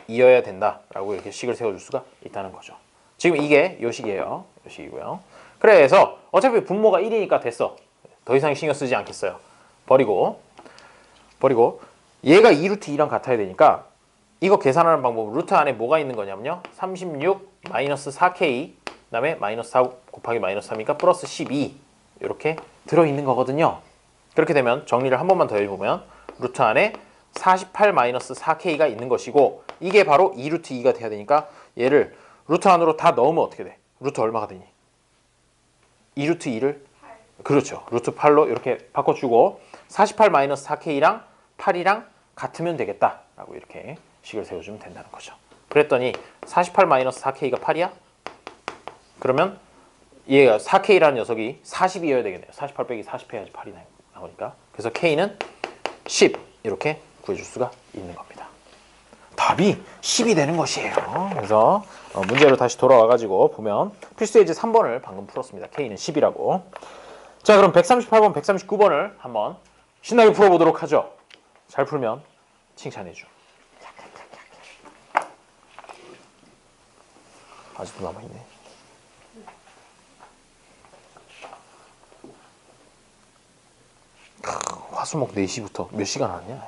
2여야 된다라고 이렇게 식을 세워줄 수가 있다는 거죠. 지금 이게 요 식이에요. 요 식이고요. 그래서 어차피 분모가 1이니까 됐어. 더 이상 신경 쓰지 않겠어요. 버리고 얘가 2루트 2랑 같아야 되니까 이거 계산하는 방법은 루트 안에 뭐가 있는 거냐면요, 36 마이너스 4k 그 다음에 마이너스 4 곱하기 마이너스 3이니까 플러스 12 이렇게 들어있는 거거든요. 그렇게 되면 정리를 한 번만 더 해보면 루트 안에 48 마이너스 4k가 있는 것이고 이게 바로 2루트 2가 돼야 되니까 얘를 루트 안으로 다 넣으면 어떻게 돼? 루트 얼마가 되니? 2루트 2를 8. 그렇죠. 루트 8로 이렇게 바꿔주고 48 마이너스 4k랑 8이랑 같으면 되겠다라고 이렇게 식을 세워주면 된다는 거죠. 그랬더니 48 마이너스 4k가 8이야? 그러면 얘가 4k라는 녀석이 40이어야 되겠네요. 48 빼기 40 해야지 8이 나오니까. 그래서 k는 10 이렇게 구해줄 수가 있는 겁니다. 답이 10이 되는 것이에요. 그래서 문제로 다시 돌아와가지고 보면 필수예제 3번을 방금 풀었습니다. k는 10이라고. 자, 그럼 138번, 139번을 한번 신나게 풀어보도록 하죠. 잘 풀면 칭찬해줘. 아직도 남아있네. 화수목 4시부터 몇 시간 하냐?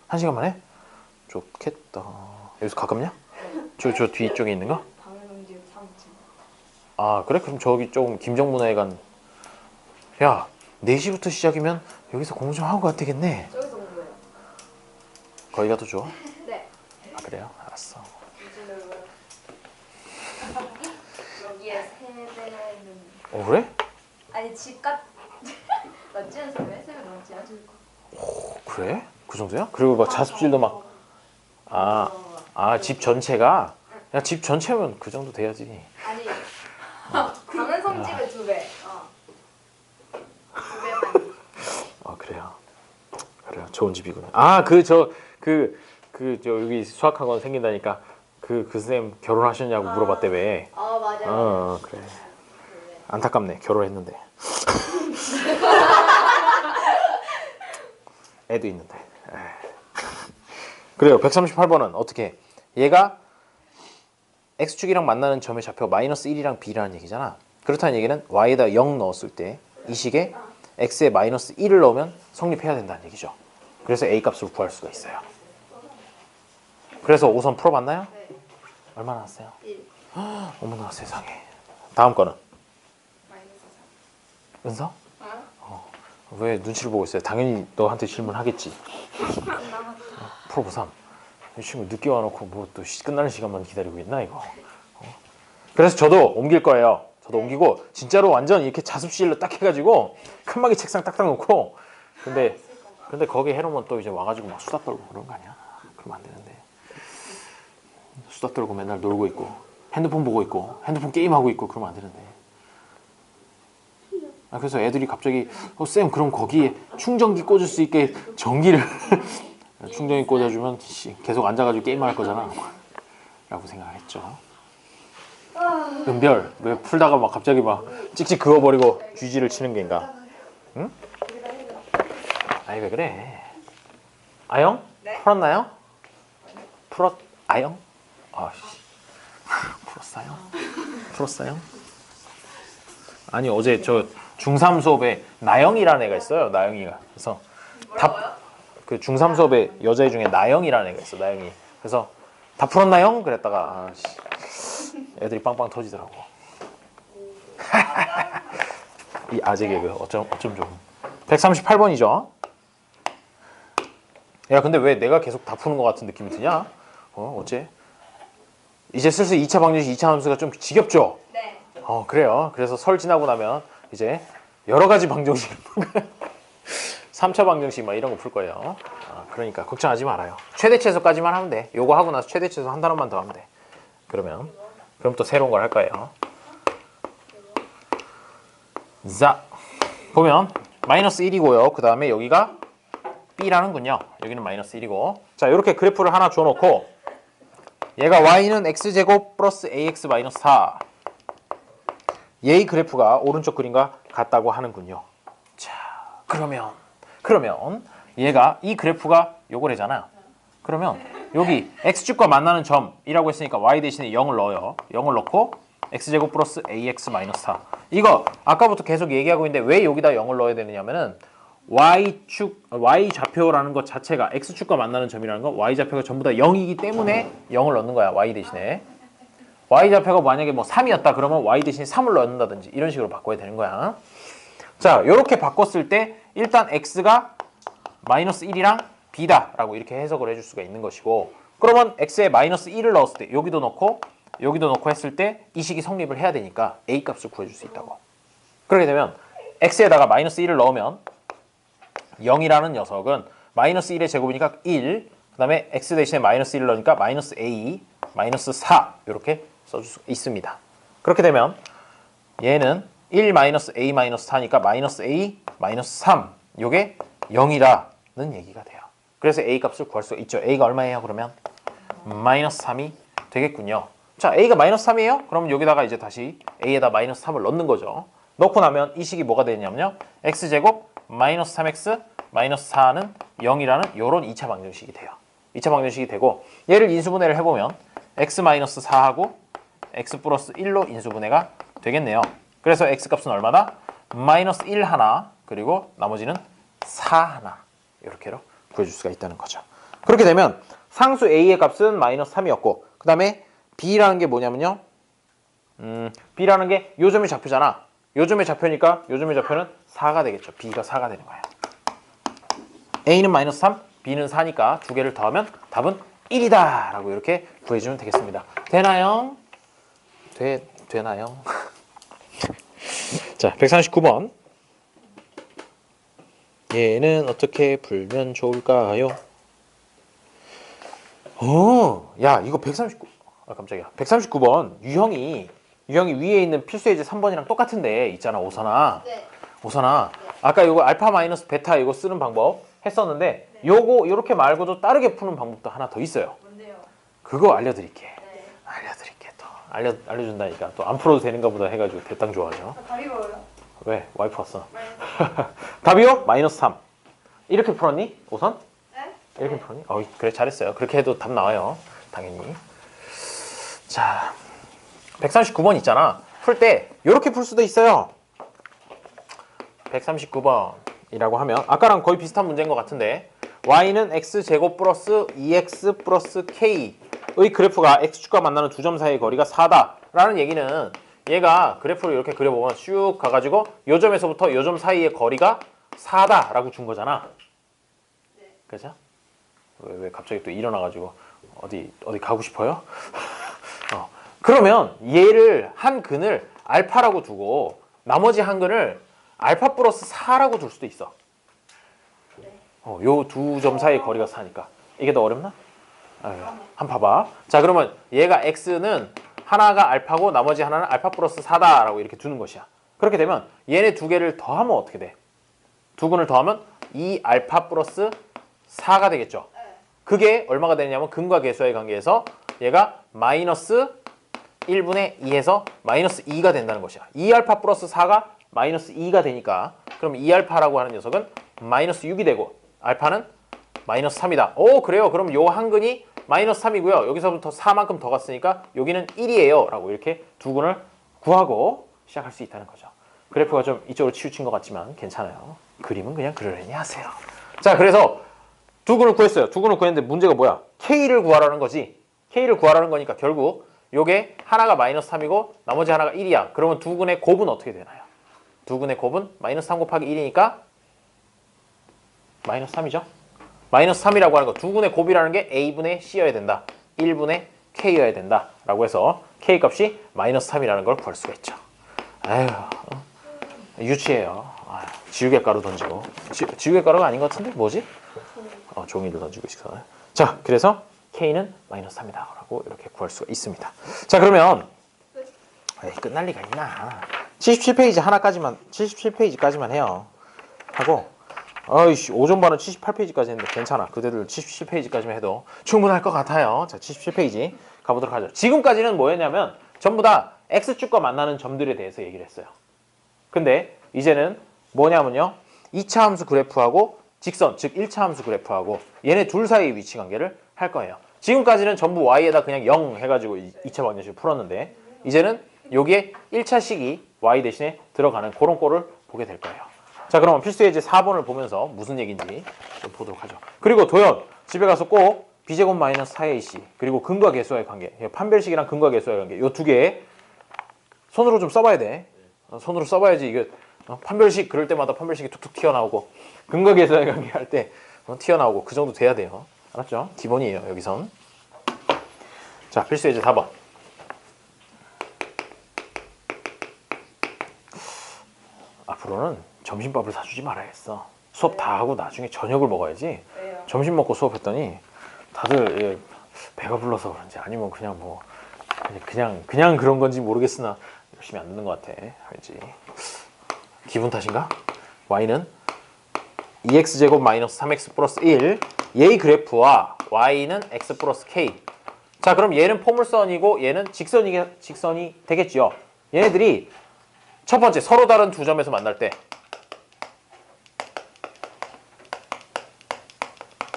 1시간 만에? 좋겠다. 여기서 가깝냐? 저 뒤쪽에 있는 거? 방해동지 3층. 아, 그래? 그럼 저기 조금 김정문회관. 야, 4시부터 시작이면 여기서 공부 좀 하고 가도 되겠네. 저기서 공부해요. 거기가 더 좋아? 네. 아, 그래요? 알았어. 여기에 세대는 그래? 아니 집값 맞지는 세대 넘지 않을 거. 그래? 그 정도야? 그리고 막 자습실도 막 집 전체가? 야, 집 전체면 그 정도 돼야지. 아니 강은성 집의 2배. 2배 반. 그래요. 그래요. 좋은 집이군요. 아, 저 여기 수학학원 생긴다니까 그 쌤 결혼하셨냐고 물어봤대 왜. 아 맞아. 그래. 안타깝네. 결혼했는데. 애도 있는데. 그래요. 138번은 어떻게? 얘가 x축이랑 만나는 점의 좌표가 마이너스 1이랑 b라는 얘기잖아. 그렇다는 얘기는 y에다 0 넣었을 때 이 식에 x에 마이너스 1을 넣으면 성립해야 된다는 얘기죠. 그래서 a 값을 구할 수가 있어요. 그래서 5선 풀어봤나요? 네. 얼마 나왔어요? 1. 어머나 세상에. 다음 거는? 은서? 왜 눈치를 보고 있어요? 당연히 너한테 질문하겠지. 풀어보삼. 이 친구 늦게 와놓고 뭐 또 끝나는 시간만 기다리고 있나 이거. 그래서 저도 옮길 거예요. 저도 옮기고 진짜로 완전 이렇게 자습실로 딱 해가지고 칸막이 책상 딱딱 놓고 근데 거기 해놓으면 또 이제 와가지고 막 수다 떨고 그런 거 아니야? 그러면 안 되는데. 수다 떨고 맨날 놀고 있고 핸드폰 보고 있고 핸드폰 게임하고 있고 그러면 안 되는데. 그래서 애들이 갑자기 쌤 그럼 거기에 충전기 꽂을 수 있게 전기를 충전기 꽂아주면 계속 앉아가지고 게임할 거잖아 라고 생각했죠. 은별 왜 풀다가 막 갑자기 막 찍찍 그어버리고 쥐지를 치는 게인가? 응? 아니 왜 그래? 아영? 네? 풀었나요? 아영? 아씨 풀었어요? 아니 어제 저 중3 수업에 나영이라는 애가 있어요. 나영이가. 그래서 그 중3 수업에 여자애 중에 나영이라는 애가 있어. 나영이. 그래서 다 풀었나요? 그랬다가 애들이 빵빵 터지더라고. 이 아재 개그 어쩜 좀. 138번이죠. 야 근데 왜 내가 계속 다 푸는 것 같은 느낌이 드냐? 어째? 이제 슬슬 2차 방정식, 2차 함수가 좀 지겹죠? 네. 그래요. 그래서 설 지나고 나면 이제 여러 가지 방정식 3차 방정식 막 이런 거 풀 거예요. 그러니까 걱정하지 말아요. 최대 최소까지만 하면 돼. 요거 하고 나서 최대 최소 한 단원만 더 하면 돼. 그럼 또 새로운 걸 할 거예요. 자, 보면 마이너스 1이고요. 그 다음에 여기가 b라는군요. 여기는 마이너스 1이고. 자, 이렇게 그래프를 하나 줘놓고 얘가 y는 x제곱 플러스 ax 마이너스 4. 얘의 그래프가 오른쪽 그림과 같다고 하는군요. 자, 그러면 얘가 이 그래프가 요거래잖아요. 그러면 여기 x축과 만나는 점이라고 했으니까 y 대신에 0을 넣어요. 0을 넣고 x제곱 플러스 ax 마이너스 4. 이거 아까부터 계속 얘기하고 있는데 왜 여기다 0을 넣어야 되느냐면은 y 좌표라는 것 자체가 x축과 만나는 점이라는 건 y 좌표가 전부 다 0이기 때문에 0을 넣는 거야. y 대신에. y 좌표가 만약에 뭐 3이었다 그러면 y 대신에 3을 넣는다든지 이런 식으로 바꿔야 되는 거야. 자, 이렇게 바꿨을 때 일단 x가 마이너스 1이랑 b다 라고 이렇게 해석을 해줄 수가 있는 것이고, 그러면 x에 마이너스 1을 넣었을 때 여기도 넣고 했을 때 이 식이 성립을 해야 되니까 a 값을 구해줄 수 있다고. 그렇게 되면 x에다가 마이너스 1을 넣으면 0이라는 녀석은 마이너스 1의 제곱이니까 1, 그 다음에 x 대신에 마이너스 1을 넣으니까 마이너스 a, 마이너스 4 이렇게 써줄 수 있습니다. 그렇게 되면 얘는 1 마이너스 a 마이너스 4니까 마이너스 a 마이너스 3 요게 0이라는 얘기가 돼요. 그래서 a 값을 구할 수가 있죠. a가 얼마예요? 그러면 마이너스 3이 되겠군요. 자, a가 마이너스 3이에요? 그럼 여기다가 이제 다시 a에다 마이너스 3을 넣는 거죠. 넣고 나면 이 식이 뭐가 되냐면요, x제곱 마이너스 3x 마이너스 4는 0이라는 요런 2차 방정식이 돼요. 2차 방정식이 되고, 얘를 인수분해를 해보면 x 마이너스 4하고 x 플러스 1로 인수분해가 되겠네요. 그래서 x 값은 얼마다? 마이너스 1 하나, 그리고 나머지는 4 하나, 이렇게로 구해줄 수가 있다는 거죠. 그렇게 되면 상수 a의 값은 마이너스 3이었고, 그 다음에 b라는 게 뭐냐면요, b라는 게 요점의 좌표잖아. 요점의 좌표니까 요점의 좌표는 4가 되겠죠. b가 4가 되는 거야. a는 마이너스 3, b는 4니까 두 개를 더하면 답은 1이다 라고 이렇게 구해주면 되겠습니다. 되나요? 되나요? 자, 139번. 얘는 어떻게 풀면 좋을까요? 야, 이거 깜짝이야. 139번 유형이 위에 있는 필수 예제 3번이랑 똑같은데 있잖아, 오선아. 네. 오선아. 아까 이거 알파 마이너스 베타 이거 쓰는 방법 했었는데 요거 요렇게 말고도 다르게 푸는 방법도 하나 더 있어요. 뭔데요? 그거 알려드릴게. 네. 알려드릴게 또. 알려준다니까 또 안 풀어도 되는가 보다 해가지고 대땅 좋아하죠. 답이 뭐예요? 왜? 와이프 왔어. 마이너스. 답이요? 마이너스 3. 이렇게 풀었니? 우선? 네? 이렇게 풀었니? 그래 잘했어요. 그렇게 해도 답 나와요. 당연히. 자, 139번 있잖아. 풀 때 이렇게 풀 수도 있어요. 139번이라고 하면 아까랑 거의 비슷한 문제인 것 같은데 y는 x제곱 플러스 2x 플러스 k의 그래프가 x축과 만나는 두 점 사이의 거리가 4다 라는 얘기는 얘가 그래프를 이렇게 그려보면 쭉 가가지고 요 점에서부터 요 점 사이의 거리가 4다 라고 준 거잖아. 그죠? 왜 갑자기 또 일어나가지고 어디 가고 싶어요? 그러면 얘를 한 근을 알파라고 두고 나머지 한 근을 알파 플러스 4라고 둘 수도 있어. 요 두 점 사이의 거리가 4니까. 이게 더 어렵나? 한번 봐봐. 자, 그러면 얘가 x는 하나가 알파고 나머지 하나는 알파 플러스 4다라고 이렇게 두는 것이야. 그렇게 되면 얘네 두 개를 더하면 어떻게 돼? 두 근을 더하면 2알파 플러스 4가 되겠죠. 그게 얼마가 되냐면 근과 계수의 관계에서 얘가 마이너스 1분의 2에서 마이너스 2가 된다는 것이야. 2알파 플러스 4가 마이너스 2가 되니까 그럼 2알파라고 하는 녀석은 마이너스 6이 되고 알파는 마이너스 3이다. 오, 그래요. 그럼 요 한 근이 마이너스 3이고요. 여기서부터 4만큼 더 갔으니까 여기는 1이에요. 라고 이렇게 두 근을 구하고 시작할 수 있다는 거죠. 그래프가 좀 이쪽으로 치우친 것 같지만 괜찮아요. 그림은 그냥 그러려니 하세요. 자, 그래서 두 근을 구했어요. 두 근을 구했는데 문제가 뭐야? K를 구하라는 거지. K를 구하라는 거니까 결국 요게 하나가 마이너스 3이고 나머지 하나가 1이야. 그러면 두 근의 곱은 어떻게 되나요? 두 근의 곱은 마이너스 3 곱하기 1이니까 마이너스 3이죠. 마이너스 3이라고 하는 거 두 근의 곱이라는 게 A분의 C여야 된다. 1분의 K여야 된다. 라고 해서 K 값이 마이너스 3이라는 걸 구할 수가 있죠. 아휴, 유치해요. 지우개가루 던지고. 지우개가루가 아닌 것 같은데 뭐지? 종이를 던지고 있어요. 자, 그래서 K는 마이너스 3이다 라고 이렇게 구할 수가 있습니다. 자, 그러면 끝날 리가 있나? 77페이지 하나까지만 77페이지까지만 해요. 하고 아이씨, 오전반은 78페이지까지 했는데 괜찮아. 그대들 77페이지까지만 해도 충분할 것 같아요. 자, 77페이지 가보도록 하죠. 지금까지는 뭐였냐면 전부 다 X축과 만나는 점들에 대해서 얘기를 했어요. 근데 이제는 뭐냐면요. 2차 함수 그래프하고 직선, 즉 1차 함수 그래프하고 얘네 둘 사이의 위치 관계를 할 거예요. 지금까지는 전부 y에다 그냥 0 해가지고 2차 방정식을 풀었는데 이제는 여기에 1차식이 y 대신에 들어가는 그런 꼴을 보게 될 거예요. 자, 그럼 필수 예제 4번을 보면서 무슨 얘기인지 좀 보도록 하죠. 그리고 도연, 집에 가서 꼭 b제곱 마이너스 4ac 그리고 근과 계수와의 관계, 판별식이랑 근과 계수와의 관계 이 두 개 손으로 좀 써봐야 돼. 손으로 써봐야지 이게 판별식 그럴 때마다 판별식이 툭툭 튀어나오고 근과 계수와의 관계 할 때 튀어나오고 그 정도 돼야 돼요. 알았죠? 기본이에요, 여기선. 자, 필수 예제 4번. 앞으로는 점심밥을 사주지 말아야겠어. 수업 다 하고 나중에 저녁을 먹어야지. 왜요? 점심 먹고 수업했더니 다들 배가 불러서 그런지 아니면 그냥 뭐 그냥 그런 건지 모르겠으나 열심히 안 듣는 것 같아. 왠지 기분 탓인가? y는 2x제곱 마이너스 3x 플러스 1 얘의 그래프와 y는 x 플러스 k. 자, 그럼 얘는 포물선이고 얘는 직선이 되겠죠. 얘네들이 첫 번째 서로 다른 두 점에서 만날 때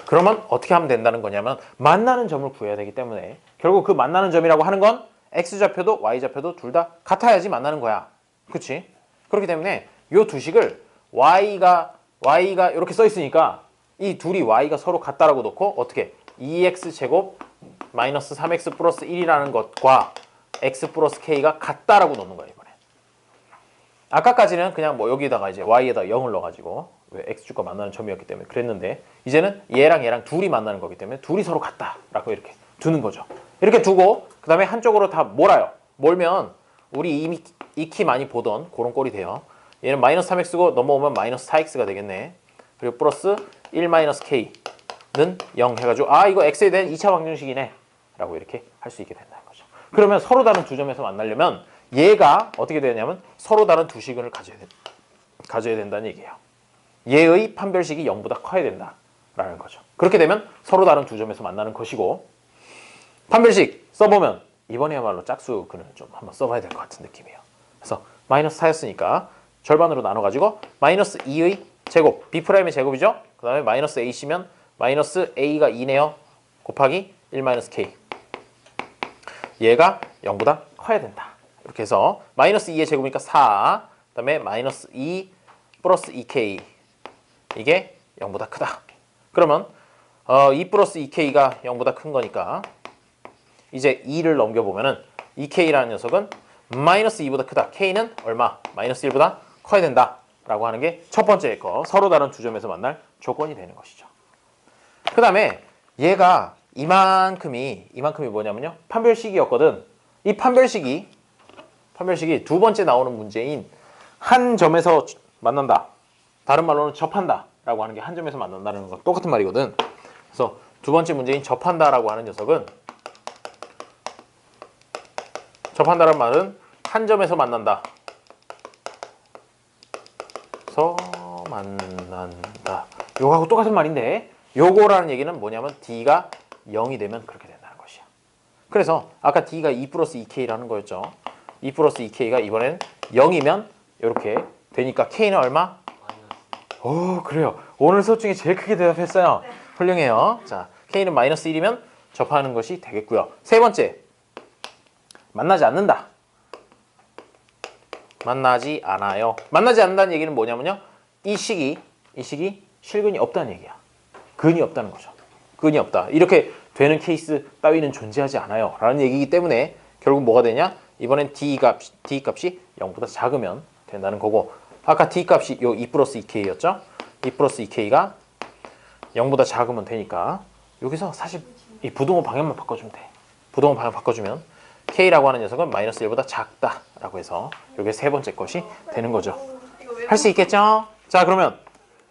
그러면 어떻게 하면 된다는 거냐면 만나는 점을 구해야 되기 때문에 결국 그 만나는 점이라고 하는 건 x좌표도 y좌표도 둘 다 같아야지 만나는 거야. 그치? 그렇기 때문에 이 두 식을 y가 이렇게 써 있으니까 이 둘이 y가 서로 같다라고 놓고 어떻게 2x제곱 마이너스 3x 플러스 1이라는 것과 x 플러스 k가 같다라고 놓는 거야, 이번에. 아까까지는 그냥 뭐 여기다가 이제 y에다 0을 넣어가지고 왜 x축과 만나는 점이었기 때문에 그랬는데 이제는 얘랑 둘이 만나는 거기 때문에 둘이 서로 같다라고 이렇게 두는 거죠. 이렇게 두고 그 다음에 한쪽으로 다 몰아요. 몰면 우리 이미 익히 많이 보던 그런 꼴이 돼요. 얘는 마이너스 3x고 넘어오면 마이너스 4x가 되겠네. 그리고 플러스 1 마이너스 k는 0 해가지고 이거 x에 대한 2차 방정식이네 라고 이렇게 할 수 있게 된다는 거죠. 그러면 서로 다른 두 점에서 만나려면 얘가 어떻게 되냐면 서로 다른 두 식을 가져야 된다는 얘기예요. 얘의 판별식이 0보다 커야 된다라는 거죠. 그렇게 되면 서로 다른 두 점에서 만나는 것이고 판별식 써보면 이번에야말로 짝수근을 좀 한번 써봐야 될 것 같은 느낌이에요. 그래서 마이너스 4였으니까 절반으로 나눠가지고 마이너스 2의 제곱, B'의 제곱이죠. 그 다음에 마이너스 A시면 마이너스 A가 2네요. 곱하기 1 마이너스 K. 얘가 0보다 커야 된다. 이렇게 해서 마이너스 2의 제곱이니까 4. 그 다음에 마이너스 2 플러스 2K. 이게 0보다 크다. 그러면 2 플러스 2K가 0보다 큰 거니까 이제 2를 넘겨보면은 2K라는 녀석은 마이너스 2보다 크다. K는 얼마? 마이너스 1보다 커야 된다. 라고 하는 게 첫 번째 거. 서로 다른 두 점에서 만날 조건이 되는 것이죠. 그 다음에 얘가 이만큼이 뭐냐면요. 판별식이었거든. 이 판별식이 두 번째 나오는 문제인 한 점에서 만난다. 다른 말로는 접한다. 라고 하는 게 한 점에서 만난다는 거 똑같은 말이거든. 그래서 두 번째 문제인 접한다라고 하는 녀석은 접한다는 말은 한 점에서 만난다. 서 만난다. 요거하고 똑같은 말인데 요거라는 얘기는 뭐냐면 D가 0이 되면 그렇게 된다는 것이야. 그래서 아까 D가 2 플러스 2K라는 거였죠. 2 플러스 2K가 이번엔 0이면 이렇게 되니까 K는 얼마? 오, 그래요. 오늘 수업 중에 제일 크게 대답했어요. 훌륭해요. 자, K는 마이너스 1이면 접하는 것이 되겠고요. 세 번째, 만나지 않는다. 만나지 않아요. 만나지 않는다는 얘기는 뭐냐면요. 이 식이 실근이 없다는 얘기야. 근이 없다는 거죠. 근이 없다. 이렇게 되는 케이스 따위는 존재하지 않아요. 라는 얘기이기 때문에 결국 뭐가 되냐? 이번엔 D 값이 0보다 작으면 된다는 거고 아까 D값이 요 2 플러스 2K였죠? 2 플러스 2K가 0보다 작으면 되니까 여기서 사실 이 부동호 방향만 바꿔주면 돼. 부동호 방향 바꿔주면 K라고 하는 녀석은 마이너스 1보다 작다라고 해서 이게 세 번째 것이 되는 거죠. 할 수 있겠죠? 자, 그러면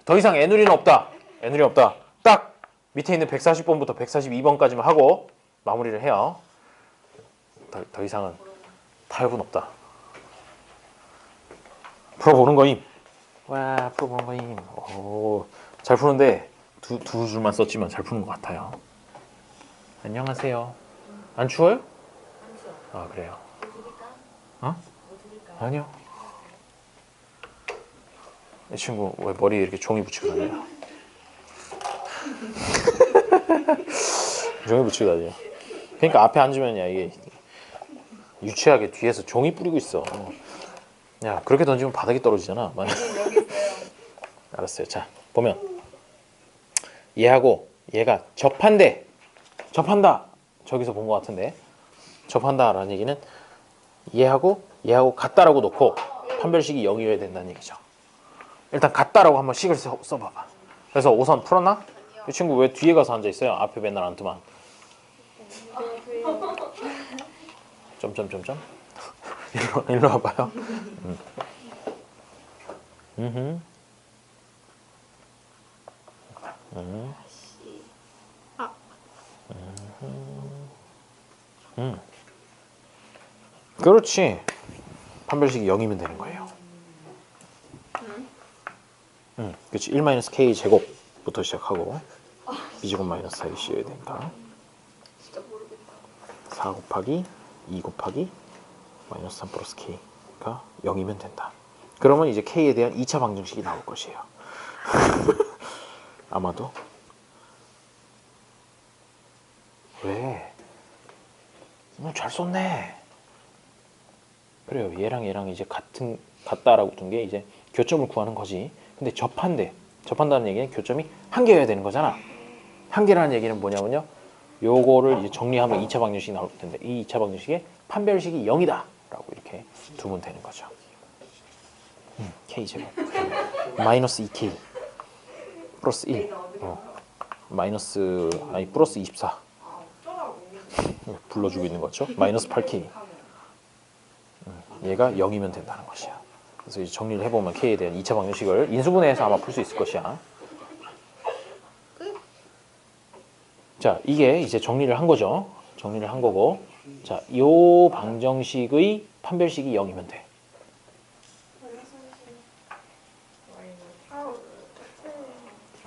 더 이상 N우리는 없다. N우리 없다. 딱 밑에 있는 140번부터 142번까지만 하고 마무리를 해요. 더 이상은 타협은 없다. 풀어보는 거임. 와, 풀어보는 거임. 오, 잘 푸는데 두 줄만 썼지만 잘 푸는 것 같아요. 안녕하세요. 안 추워요? 아, 그래요. 어? 아니요. 이 친구 왜 머리에 이렇게 종이 붙이고 다녀요? 종이 붙이고 다녀요. 그러니까 앞에 앉으면 야 이게 유치하게 뒤에서 종이 뿌리고 있어. 야, 그렇게 던지면 바닥에 떨어지잖아. 알았어요. 자, 보면 얘하고 얘가 접한다. 저기서 본 것 같은데 접한다라는 얘기는 얘하고 같다라고 놓고 판별식이 0이어야 된다는 얘기죠. 일단 같다라고 한번 식을 써봐봐. 그래서 5선 풀었나? 이 친구 왜 뒤에 가서 앉아있어요? 앞에 맨날 앉더만. 점점점점. 일로 와봐요. 그렇지. 판별식이 0이면 되는 거예요. 그렇지. 1-K 제곱부터 시작하고 B제곱 마이너스 4C여야 되니까 4 곱하기 2 곱하기 마이너스 3 플러스 K가 0이면 된다. 그러면 이제 K에 대한 2차 방정식이 나올 것이에요. 아마도. 왜? 잘 썼네. 그래요. 얘랑 이제 같다라고 둔 게 이제 교점을 구하는 거지. 근데 접한다는 얘기는 교점이 한 개여야 되는 거잖아. 한 개라는 얘기는 뭐냐면요. 요거를 이제 정리하면 2차 방정식이 나올 텐데 이 2차 방정식의 판별식이 0이다 라고 이렇게 두면 되는 거죠. K제곱 마이너스 2K 플러스 1 플러스 24 불러주고 있는 거죠. 마이너스 8K 얘가 0이면 된다는 것이야. 그래서 이제 정리를 해보면 K에 대한 2차 방정식을 인수분해해서 아마 풀 수 있을 것이야. 자, 이게 이제 정리를 한 거죠. 정리를 한 거고, 자, 요 방정식의 판별식이 0이면 돼.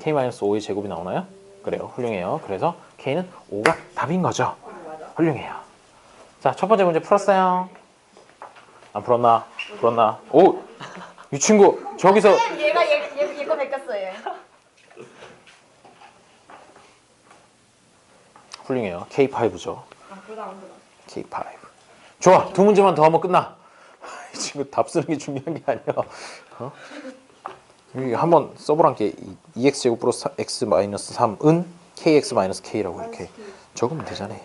k-5의 제곱이 나오나요? 그래요. 훌륭해요. 그래서 k는 5가 답인 거죠. 훌륭해요. 자, 첫 번째 문제 풀었어요. 안 풀었나? 풀었나? 오! 이 친구 저기서 얘가 얘거 베꼈어요. 훌륭해요. K5죠. K5. 좋아. 두 문제만 더 하면 끝나. 이 친구 답 쓰는 게 중요한 게 아니야. 어? 여기 한번 써보란 게 2x제곱 플러스 x 마이너스 3은 kx 마이너스 k라고 이렇게 적으면 되잖아요.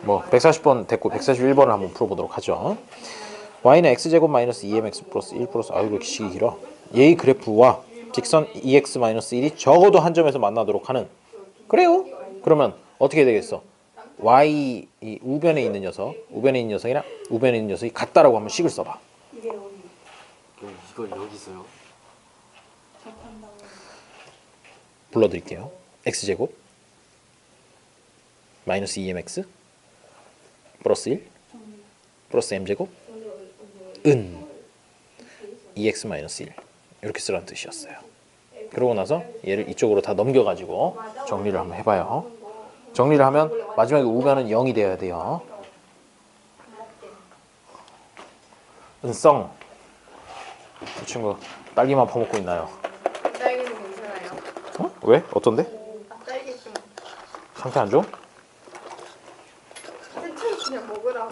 뭐 140번 됐고 141번을 한번 풀어보도록 하죠. y는 x제곱 마이너스 2mx 플러스 1 플러스 아이고 이렇게 식이 길어. 얘의 그래프와 직선 2x 마이너스 1이 적어도 한 점에서 만나도록 하는. 그래요. 그러면 어떻게 되겠어? y 이 우변에 있는 녀석, 우변에 있는 녀석이랑 우변에 있는 녀석이 같다라고 한번 식을 써봐. 이게 여기 이걸 여기서요? 접한다고. 불러드릴게요. x제곱 마이너스 2mx 플러스 1 플러스 m제곱 은 2x 마이너스 1 이렇게 쓰라는 뜻이었어요. 그러고 나서 얘를 이쪽으로 다 넘겨가지고 정리를 한번 해봐요. 정리를 하면 마지막에 우변은 0이 되어야 돼요. 은성 이 친구 딸기만 퍼먹고 있나요? 딸기는 괜찮아요. 어? 왜? 어떤데? 딸기 좀 상태 안 좋아? 천천히 그냥 먹으라고.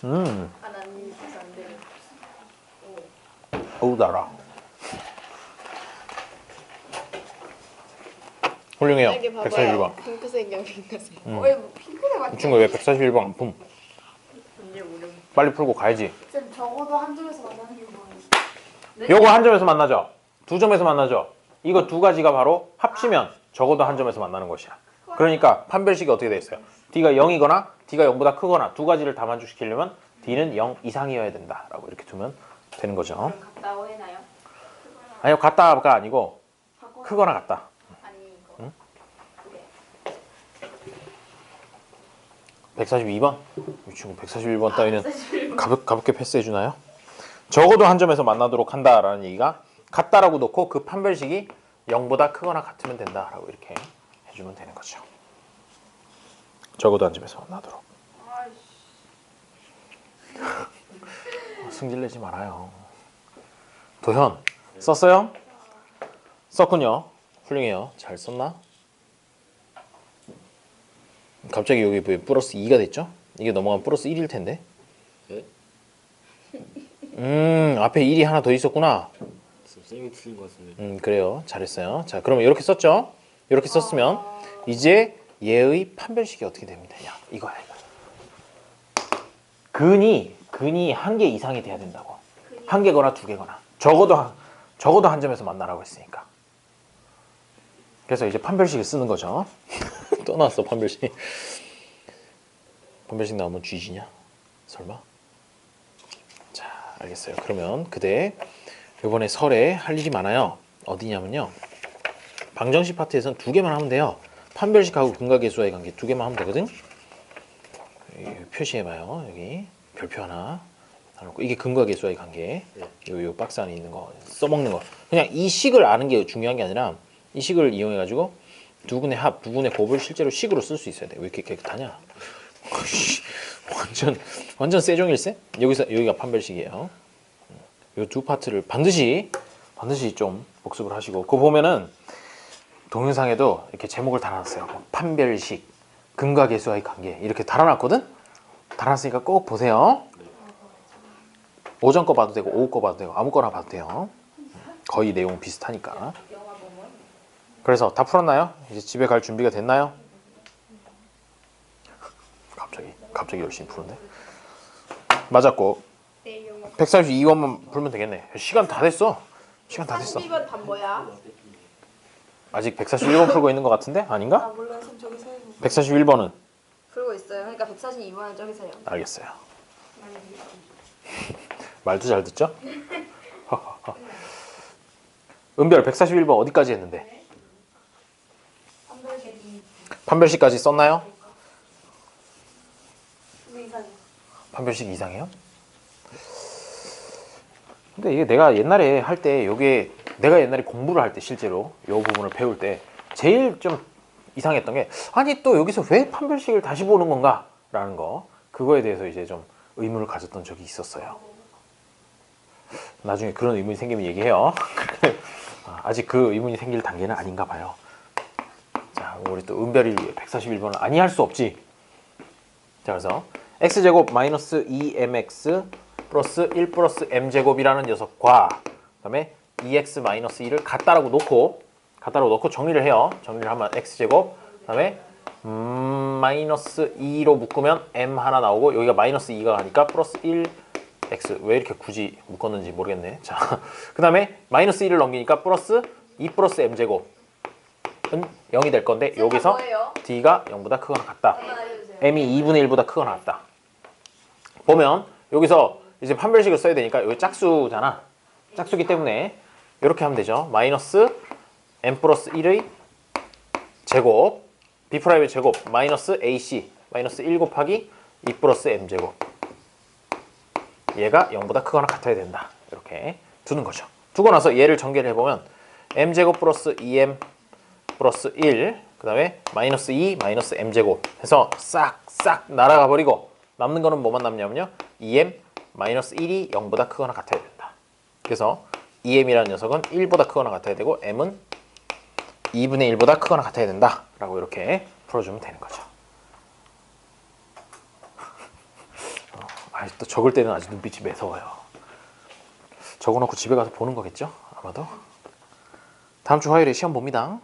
난 이미 진짜 안 돼. 어우 달아. 훌륭해요. 딸기 봐봐요. 141번. 핑크색이야 핑크색. 음. 왜 핑크색 맞지? 이 친구 왜 141번 안 품? 문제 모르고. 빨리 풀고 가야지. 쌤 적어도 한 점에서 만나는 게 뭐예요? 요거 한 점에서 만나죠. 두 점에서 만나죠. 이거 두 가지가 바로 합치면 적어도 한 점에서 만나는 것이야. 그러니까 판별식이 어떻게 돼 있어요? D가 0이거나 D가 0보다 크거나 두 가지를 다 만족시키려면 D는 0 이상이어야 된다라고 이렇게 두면 되는 거죠. 그럼 같다고 해나요? 아니요, 같다가 아니고 크거나 같다. 아니 이거. 응? 그래. 142번? 이 친구 141번 따위는 가볍게 패스해 주나요? 적어도 한 점에서 만나도록 한다라는 얘기가 같다라고 놓고 그 판별식이 0보다 크거나 같으면 된다라고 이렇게 해주면 되는 거죠. 적어도 한 점에서 만나도록. 승질내지 말아요. 도현 썼어요? 썼군요. 훌륭해요. 잘 썼나? 갑자기 여기 왜 플러스 2가 됐죠? 이게 넘어가면 플러스 1일 텐데. 네? 앞에 1이 하나 더 있었구나. 쌤이 틀린 것 같은데. 그래요. 잘했어요. 자, 그러면 이렇게 썼죠? 이렇게 썼으면 이제 얘의 판별식이 어떻게 됩니다. 야, 이거야, 이거. 근이 한 개 이상이 돼야 된다고. 한 개거나 두 개거나. 적어도 한 점에서 만나라고 했으니까. 그래서 이제 판별식을 쓰는 거죠. 또 나왔어, 판별식. 판별식 나오면 쥐지냐? 설마? 자, 알겠어요. 그러면 그대 이번에 설에 할 일이 많아요. 어디냐면요. 방정식 파트에서는 두 개만 하면 돼요. 판별식하고 근각계수와의 관계 두 개만 하면 되거든. 여기 표시해봐요. 여기 별표 하나 놓고 이게 근각계수와의 관계. 요 박스 안에 있는 거 써먹는 거. 그냥 이 식을 아는 게 중요한 게 아니라 이 식을 이용해가지고 두 군의 합, 두 군의 곱을 실제로 식으로 쓸 수 있어야 돼. 왜 이렇게 깨끗하냐? 완전 세종일세? 여기가 판별식이에요. 이 두 파트를 반드시 좀 복습을 하시고 그거 보면은 동영상에도 이렇게 제목을 달아놨어요. 뭐 판별식, 근각계수와의 관계 이렇게 달아놨거든? 달아놨으니까 꼭 보세요. 오전 거 봐도 되고 오후 거 봐도 되고 아무거나 봐도 돼요. 거의 내용 비슷하니까. 그래서 다 풀었나요? 이제 집에 갈 준비가 됐나요? 갑자기 열심히 푸는데? 맞았고 142번만 풀면 되겠네. 시간 다 됐어. 시간 다 됐어. 42번 답 뭐야? 아직 141번 풀고 있는 것 같은데? 아닌가? 아 몰라요. 쌤 저기 서 있는. 141번은? 풀고 있어요. 그러니까 142번은 저기서요. 알겠어요. 말도 잘 듣죠? 은별 141번 어디까지 했는데? 판별식까지 썼나요? 이상해. 판별식 이상해요? 근데 이게 내가 옛날에 할 때 요게 내가 옛날에 공부를 할 때 실제로 이 부분을 배울 때 제일 좀 이상했던 게 아니 또 여기서 왜 판별식을 다시 보는 건가 라는 거, 그거에 대해서 이제 좀 의문을 가졌던 적이 있었어요. 나중에 그런 의문이 생기면 얘기해요. 아직 그 의문이 생길 단계는 아닌가 봐요. 자, 우리 또 은별이 141번은 아니 할 수 없지. 자, 그래서 x제곱 마이너스 2mx 플러스 1 플러스 m제곱이라는 녀석과 그 다음에 2x 마이너스 2를 같다라고 놓고 정리를 해요. 정리를 하면 x제곱 그 다음에 마이너스 2로 묶으면 m 하나 나오고 여기가 마이너스 2가 가니까 플러스 1x. 왜 이렇게 굳이 묶었는지 모르겠네. 자, 그 다음에 마이너스 1을 넘기니까 플러스 2 플러스 m제곱은 0이 될 건데 여기서 뭐예요? d가 0보다 크거나 같다. 한번 알려주세요. m이 2분의 1보다 크거나 같다. 보면 여기서 이제 판별식을 써야 되니까 여기 짝수잖아. 짝수기 때문에 이렇게 하면 되죠. 마이너스 m 플러스 1의 제곱 b'의 제곱 마이너스 ac 마이너스 1 곱하기 2 플러스 m제곱, 얘가 0보다 크거나 같아야 된다. 이렇게 두는 거죠. 두고 나서 얘를 전개를 해보면 m제곱 플러스 2m 플러스 1 그 다음에 마이너스 2 마이너스 m제곱 해서 싹 날아가 버리고 남는 거는 뭐만 남냐면요 2m 마이너스 1이 0보다 크거나 같아야 된다. 그래서 2m이라는 녀석은 1보다 크거나 같아야 되고 m은 2분의 1보다 크거나 같아야 된다 라고 이렇게 풀어주면 되는 거죠. 또 적을 때는 아주 눈빛이 매서워요. 적어놓고 집에 가서 보는 거겠죠? 아마도. 다음 주 화요일에 시험 봅니다.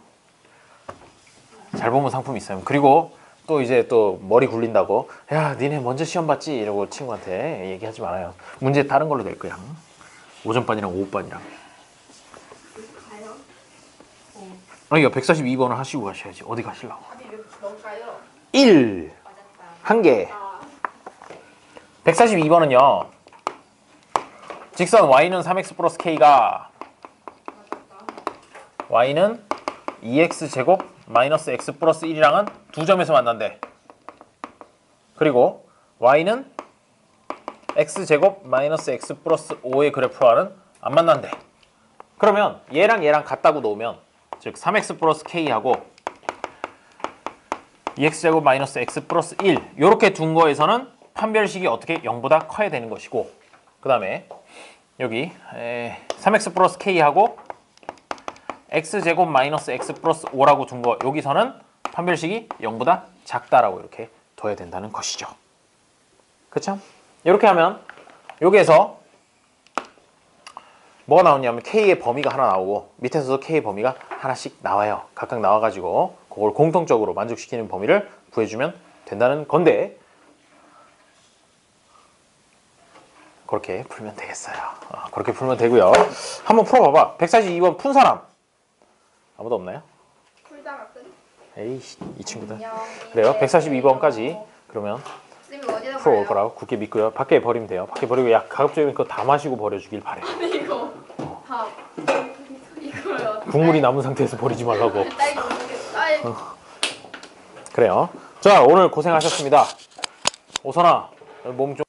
잘 보면 상품 있어요. 그리고 또 이제 또 머리 굴린다고 야 니네 먼저 시험 봤지? 이러고 친구한테 얘기하지 말아요. 문제 다른 걸로 낼 거야. 오전반이랑 오후반이랑. 가요? 아니 142번을 하시고 가셔야지. 어디 가시려고. 답이 몇 뭔가요? 1 맞았다. 한 개. 아, 142번은요 직선 y는 3x 플러스 k가 y는 2x 제곱 마이너스 x 플러스 1이랑은 두 점에서 만난대. 그리고 y는 x 제곱 마이너스 x 플러스 5의 그래프와는 안 만난대. 그러면 얘랑 얘랑 같다고 놓으면 즉 3x 플러스 k하고 2x 제곱 마이너스 x 플러스 1 이렇게 둔 거에서는 판별식이 어떻게 0보다 커야 되는 것이고, 그 다음에 여기 3x 플러스 k하고 x제곱 마이너스 x 플러스 5라고 둔 거 여기서는 판별식이 0보다 작다라고 이렇게 둬야 된다는 것이죠. 그렇죠? 이렇게 하면 여기에서 뭐가 나오냐면 k의 범위가 하나 나오고 밑에서도 k의 범위가 하나씩 나와요. 각각 나와가지고 그걸 공통적으로 만족시키는 범위를 구해주면 된다는 건데 그렇게 풀면 되겠어요. 그렇게 풀면 되고요. 한번 풀어봐봐. 142번 푼 사람 아무도 없나요? 풀다가 끝. 에이씨 이 친구들. 안녕. 그래요. 142번까지 그러면 선생님 어디다 풀어올 버려요? 거라고 굳게 믿고요. 밖에 버리면 돼요. 밖에 버리고 약 가급적이면 그거 다 마시고 버려주길 바래요. 이거 밥. 이거요. 국물이 남은 상태에서 버리지 말라고. 딸기 모르겠다. 아이, 그래요. 자 오늘 고생하셨습니다. 오선아 몸 좀